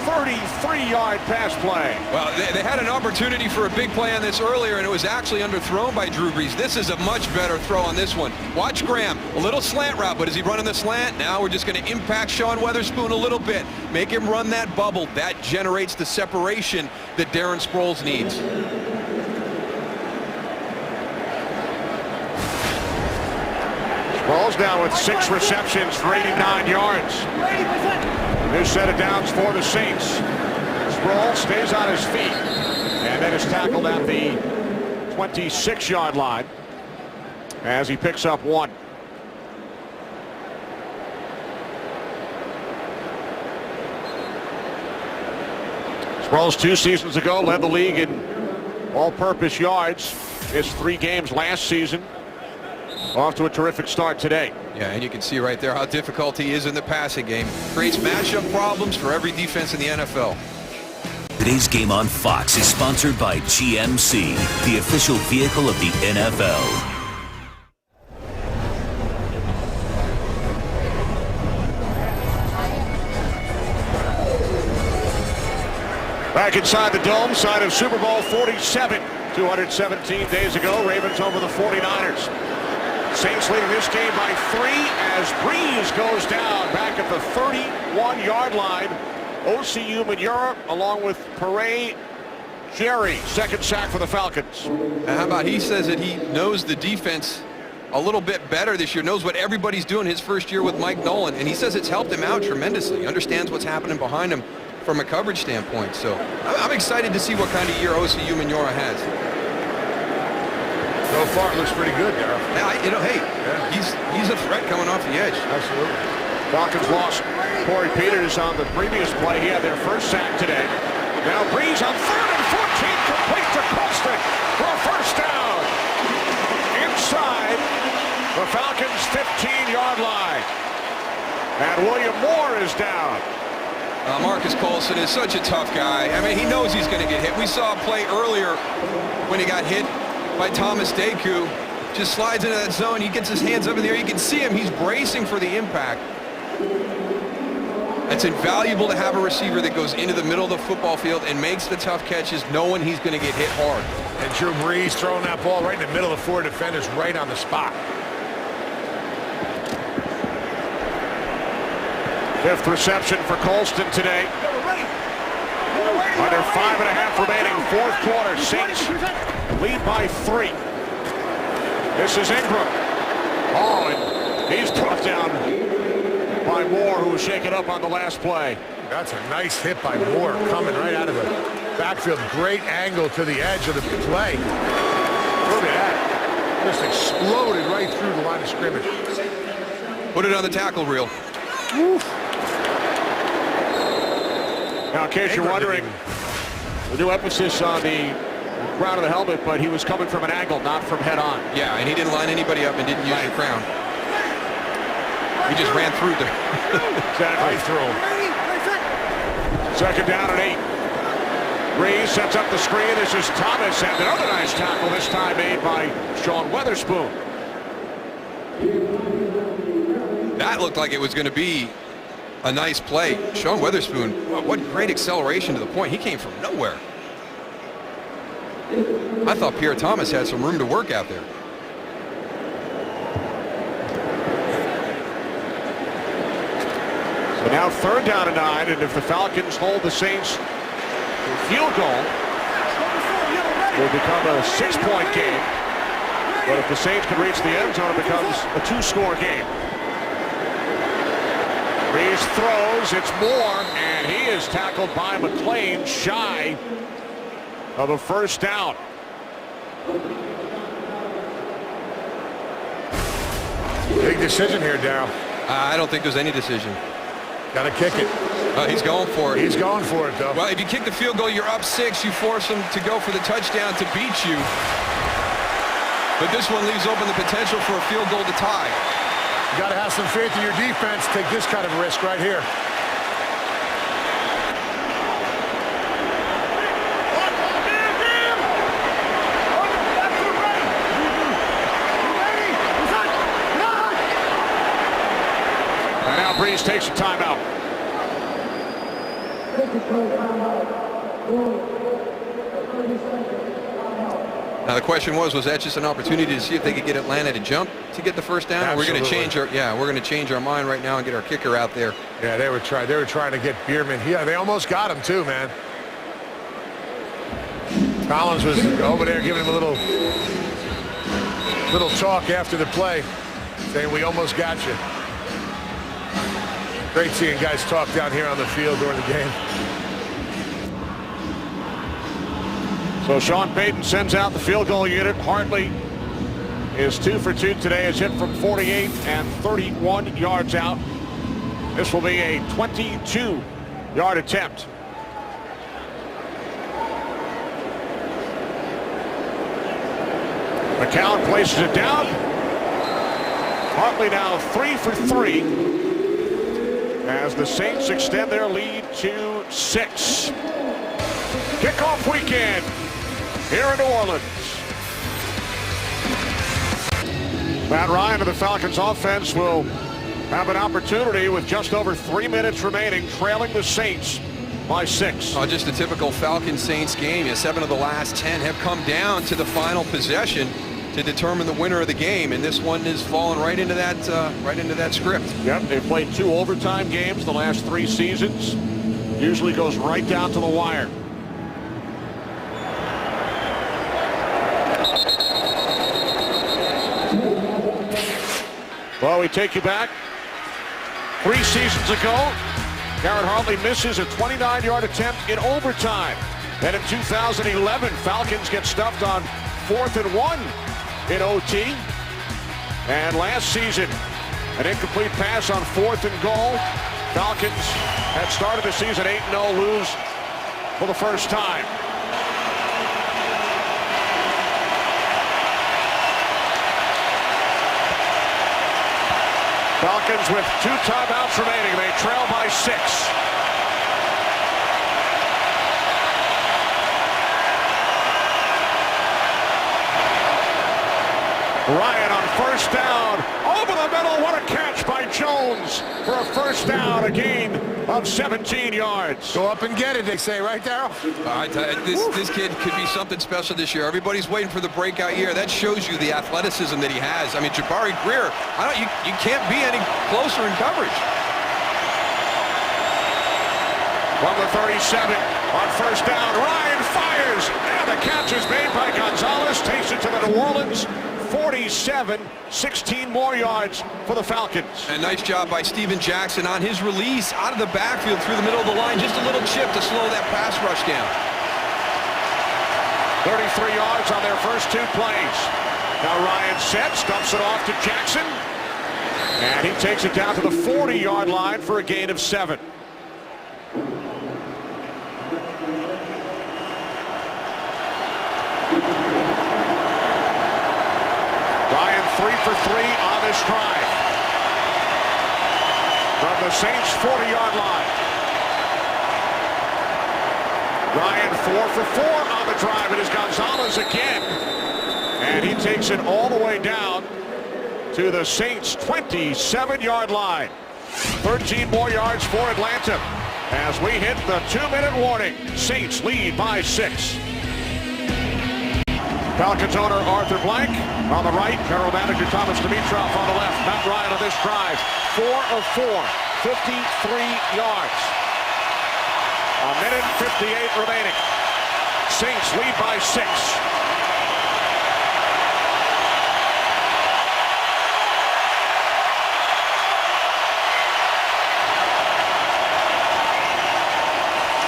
33-yard pass play. Well, they had an opportunity for a big play on this earlier, and it was actually underthrown by Drew Brees. This is a much better throw on this one. Watch Graham, a little slant route, but is he running the slant? Now we're just going to impact Sean Weatherspoon a little bit. Make him run that bubble. That generates the separation that Darren Sproles needs. Sproles down with 6 receptions for 89 yards. New set of downs for the Saints. Sproles stays on his feet and then is tackled at the 26-yard line as he picks up 1. Sproles 2 seasons ago led the league in all-purpose yards. His 3 games last season. Off to a terrific start today. Yeah, and you can see right there how difficult he is in the passing game. Creates matchup problems for every defense in the NFL. Today's game on Fox is sponsored by GMC, the official vehicle of the NFL. Back inside the dome, side of Super Bowl 47. 217 days ago, Ravens over the 49ers. Saints leading this game by 3 as Breeze goes down back at the 31-yard line. OCU Manura along with Paray Jerry. 2nd sack for the Falcons. And how about he says that he knows the defense a little bit better this year, knows what everybody's doing his first year with Mike Nolan, and he says it's helped him out tremendously. Understands what's happening behind him from a coverage standpoint. So I'm excited to see what kind of year OCU Manura has. So far, it looks pretty good, Darryl. Yeah, you know, hey, he's a threat coming off the edge. Absolutely. Falcons lost Corey Peters on the previous play. He had their 1st sack today. Now Breeze on 3rd and 14, complete to Colston for a 1st down. Inside the Falcons' 15-yard line. And William Moore is down. Marcus Colston is such a tough guy. I mean, he knows he's going to get hit. We saw a play earlier when he got hit by Thomas Deku. Just slides into that zone. He gets his hands up in the air. You can see him. He's bracing for the impact. It's invaluable to have a receiver that goes into the middle of the football field and makes the tough catches knowing he's going to get hit hard. And Drew Brees throwing that ball right in the middle of 4 defenders right on the spot. 5th reception for Colston today. Under 5.5 remaining, 4th quarter. Saints lead by 3. This is Ingram. Oh, and he's brought down by Moore, who was shaken up on the last play. That's a nice hit by Moore coming right out of the backfield. Great angle to the edge of the play. Look at that. Just exploded right through the line of scrimmage. Put it on the tackle reel. Oof. Now, in case you're wondering, the new emphasis on the crown of the helmet, but he was coming from an angle, not from head on. Yeah, and he didn't line anybody up and didn't use the crown. He just ran through there. Exactly. Right through him. 2nd down and 8. Breeze sets up the screen. This is Thomas, and another nice tackle, this time made by Sean Weatherspoon. That looked like it was going to be a nice play. Sean Weatherspoon, what great acceleration to the point. He came from nowhere. I thought Pierre Thomas had some room to work out there. So now 3rd down and 9, and if the Falcons hold the Saints to a field goal, it will become a 6-point game. But if the Saints can reach the end zone, it becomes a 2-score game. Breeze throws, it's Moore, and he is tackled by McClain, shy of a 1st down. Big decision here, Darryl. I don't think there's any decision. Got to kick it. He's going for it. He's going for it, though. Well, if you kick the field goal, you're up 6. You force him to go for the touchdown to beat you. But this one leaves open the potential for a field goal to tie. You got to have some faith in your defense. Take this kind of risk right here. And now Breeze takes a timeout. Now the question was that just an opportunity to see if they could get Atlanta to jump to get the first down? Absolutely. We're going to change our mind right now and get our kicker out there. Yeah, they were trying to get Bierman. Yeah, they almost got him too, man. Collins was over there giving him a little talk after the play, saying we almost got you. Great seeing guys talk down here on the field during the game. So Sean Payton sends out the field goal unit. Hartley is 2 for 2 today. Is hit from 48 and 31 yards out. This will be a 22-yard attempt. McCown places it down. Hartley now 3 for 3 as the Saints extend their lead to 6. Kickoff weekend here in New Orleans. Matt Ryan of the Falcons offense will have an opportunity with just over 3 minutes remaining, trailing the Saints by 6. Just a typical Falcons-Saints game. 7 of the last 10 have come down to the final possession to determine the winner of the game, and this one is falling right into that script. Yep, they've played 2 overtime games the last 3 seasons. Usually goes right down to the wire. Well, we take you back 3 seasons ago. Garrett Hartley misses a 29-yard attempt in overtime. Then in 2011, Falcons get stuffed on 4th and 1 in OT. And last season, an incomplete pass on 4th and goal. Falcons had started the season 8-0, lose for the first time. Falcons with 2 timeouts remaining. They trail by 6. Ryan on first down. Over the middle. What a catch by Jones for a first down. A gain of 17 yards. Go up and get it, they say, right, Darryl? I tell you, this kid could be something special this year. Everybody's waiting for the breakout year. That shows you the athleticism that he has. I mean, Jabari Greer, you can't be any closer in coverage. From the 37 on first down, Ryan fires, and the catch is made by Gonzalez. Takes it to the New Orleans 47, 16 more yards for the Falcons. And nice job by Steven Jackson on his release out of the backfield through the middle of the line. Just a little chip to slow that pass rush down. 33 yards on their first 2 plays. Now Ryan sets, dumps it off to Jackson, and he takes it down to the 40-yard line for a gain of 7. Ryan 3 for 3 on this drive. From the Saints' 40-yard line. Ryan 4 for 4 on the drive. It is Gonzalez again. And he takes it all the way down to the Saints' 27-yard line. 13 more yards for Atlanta as we hit the 2-minute warning. Saints lead by 6. Falcons owner Arthur Blank on the right. General manager Thomas Dimitroff on the left. Matt Ryan on this drive. 4 of 4. 53 yards. A minute 58 remaining. Saints lead by 6.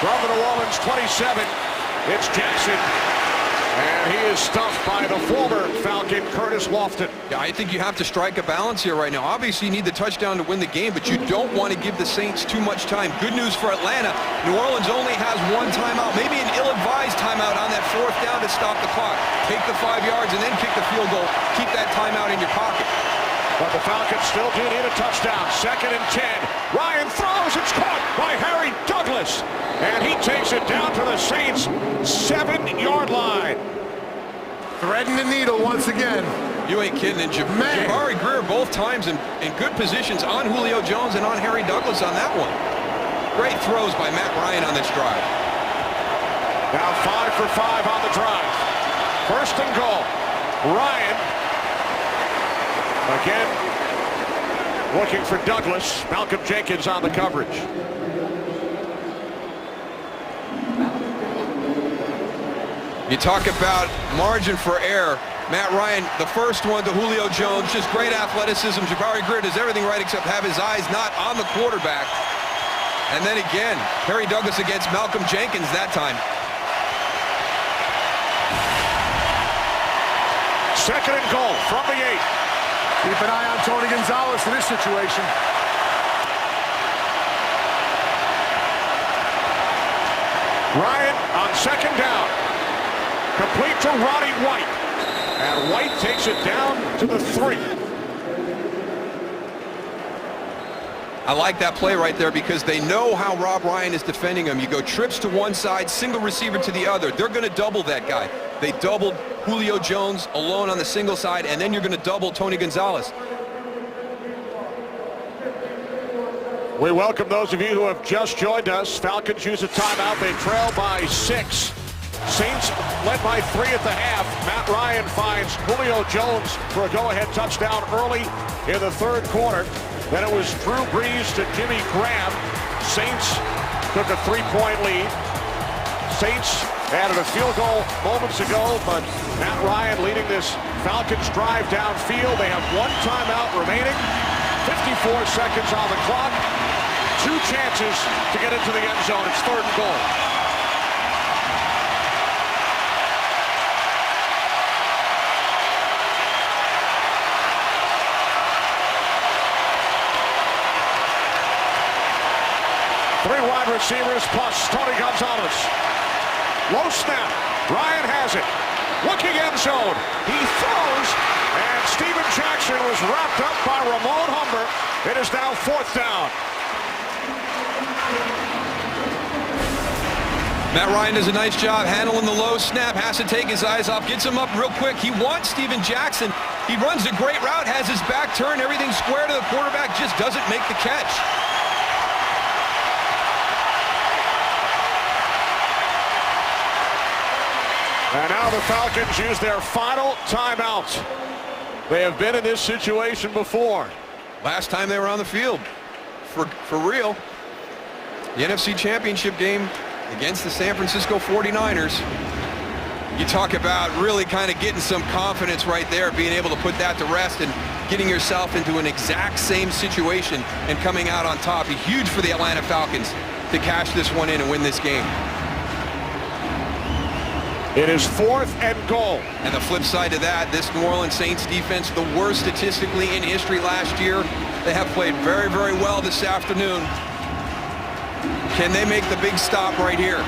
From the New Orleans 27, it's Jackson. And he is stuffed by the former Falcon, Curtis Lofton. Yeah, I think you have to strike a balance here right now. Obviously, you need the touchdown to win the game, but you don't want to give the Saints too much time. Good news for Atlanta. New Orleans only has one timeout, maybe an ill-advised timeout on that 4th down to stop the clock. Take the 5 yards and then kick the field goal. Keep that timeout in your pocket. But the Falcons still do need a touchdown. 2nd and 10. Ryan throws. It's caught by Harry Douglas. And he takes it down to the Saints' 7-yard line. Threading the needle once again. You ain't kidding. And Jabari Greer both times in good positions on Julio Jones and on Harry Douglas on that one. Great throws by Matt Ryan on this drive. Now 5 for 5 on the drive. 1st and goal. Ryan again looking for Douglas. Malcolm Jenkins on the coverage. You talk about margin for error. Matt Ryan, the first one to Julio Jones, just great athleticism. Jabari Greer does everything right except have his eyes not on the quarterback. And then again, Harry Douglas against Malcolm Jenkins that time. 2nd and goal from the 8. Keep an eye on Tony Gonzalez in this situation. Ryan on 2nd down. Complete to Roddy White. And White takes it down to the 3. I like that play right there because they know how Rob Ryan is defending him. You go trips to one side, single receiver to the other. They're going to double that guy. They doubled Julio Jones alone on the single side, and then you're going to double Tony Gonzalez. We welcome those of you who have just joined us. Falcons use a timeout. They trail by 6. Saints led by 3 at the half. Matt Ryan finds Julio Jones for a go-ahead touchdown early in the 3rd quarter. Then it was Drew Brees to Jimmy Graham. Saints took a 3-point lead. Saints added a field goal moments ago, but Matt Ryan leading this Falcons drive downfield. They have 1 timeout remaining. 54 seconds on the clock. 2 chances to get into the end zone. It's 3rd and goal. Three wide receivers plus Tony Gonzalez. Low snap. Ryan has it. Looking end zone. He throws. And Steven Jackson was wrapped up by Ramon Humber. It is now 4th down. Matt Ryan does a nice job handling the low snap. Has to take his eyes off. Gets him up real quick. He wants Steven Jackson. He runs a great route. Has his back turned. Everything's square to the quarterback. Just doesn't make the catch. And now the Falcons use their final timeout. They have been in this situation before. Last time they were on the field, for real, the NFC Championship game against the San Francisco 49ers. You talk about really kind of getting some confidence right there, being able to put that to rest and getting yourself into an exact same situation and coming out on top. Huge for the Atlanta Falcons to cash this one in and win this game. It is 4th and goal. And the flip side to that, this New Orleans Saints defense, the worst statistically in history last year. They have played very, very well this afternoon. Can they make the big stop right here?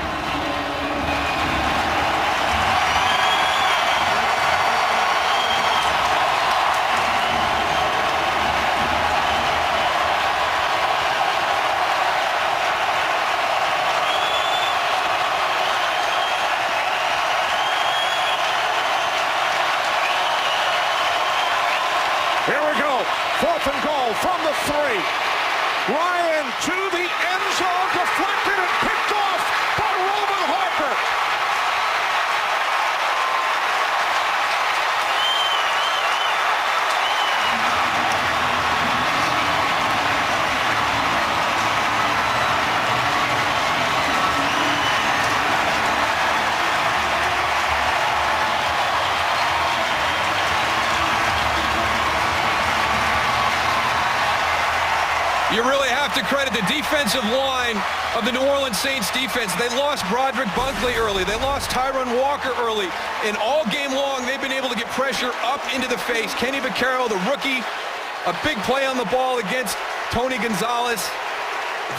Here we go. 4th and goal from the 3. Ryan to the end zone, deflected and picked off by Roman Harper. You really have to credit the defensive line of the New Orleans Saints defense. They lost Broderick Bunkley early. They lost Tyron Walker early. And all game long, they've been able to get pressure up into the face. Kenny Vaccaro, the rookie, a big play on the ball against Tony Gonzalez.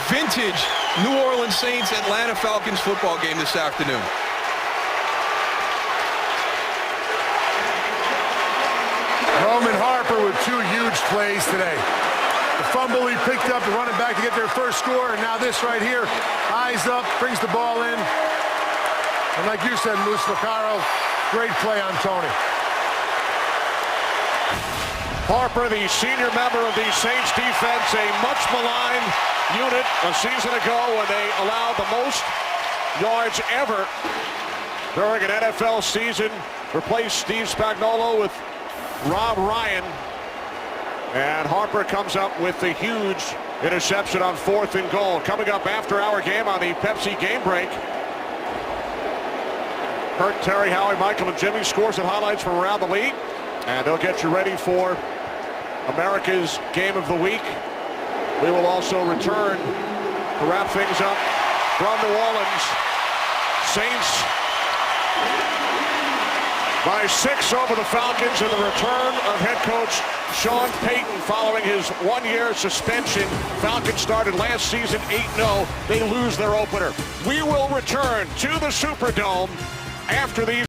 Vintage New Orleans Saints Atlanta Falcons football game this afternoon. Roman Harper with 2 huge plays today. The fumble he picked up, the running back to get their first score, and now this right here. Eyes up, brings the ball in. And like you said, Moose Vaccaro, great play on Tony. Harper, the senior member of the Saints defense, a much maligned unit a season ago when they allowed the most yards ever during an NFL season. Replaced Steve Spagnuolo with Rob Ryan. And Harper comes up with the huge interception on 4th and goal. Coming up after our game on the Pepsi Game Break. Kurt, Terry, Howie, Michael, and Jimmy, scores and highlights from around the league. And they'll get you ready for America's Game of the Week. We will also return to wrap things up from New Orleans. Saints by 6 over the Falcons, and the return of head coach Sean Payton following his 1-year suspension. Falcons started last season 8-0. They lose their opener. We will return to the Superdome after these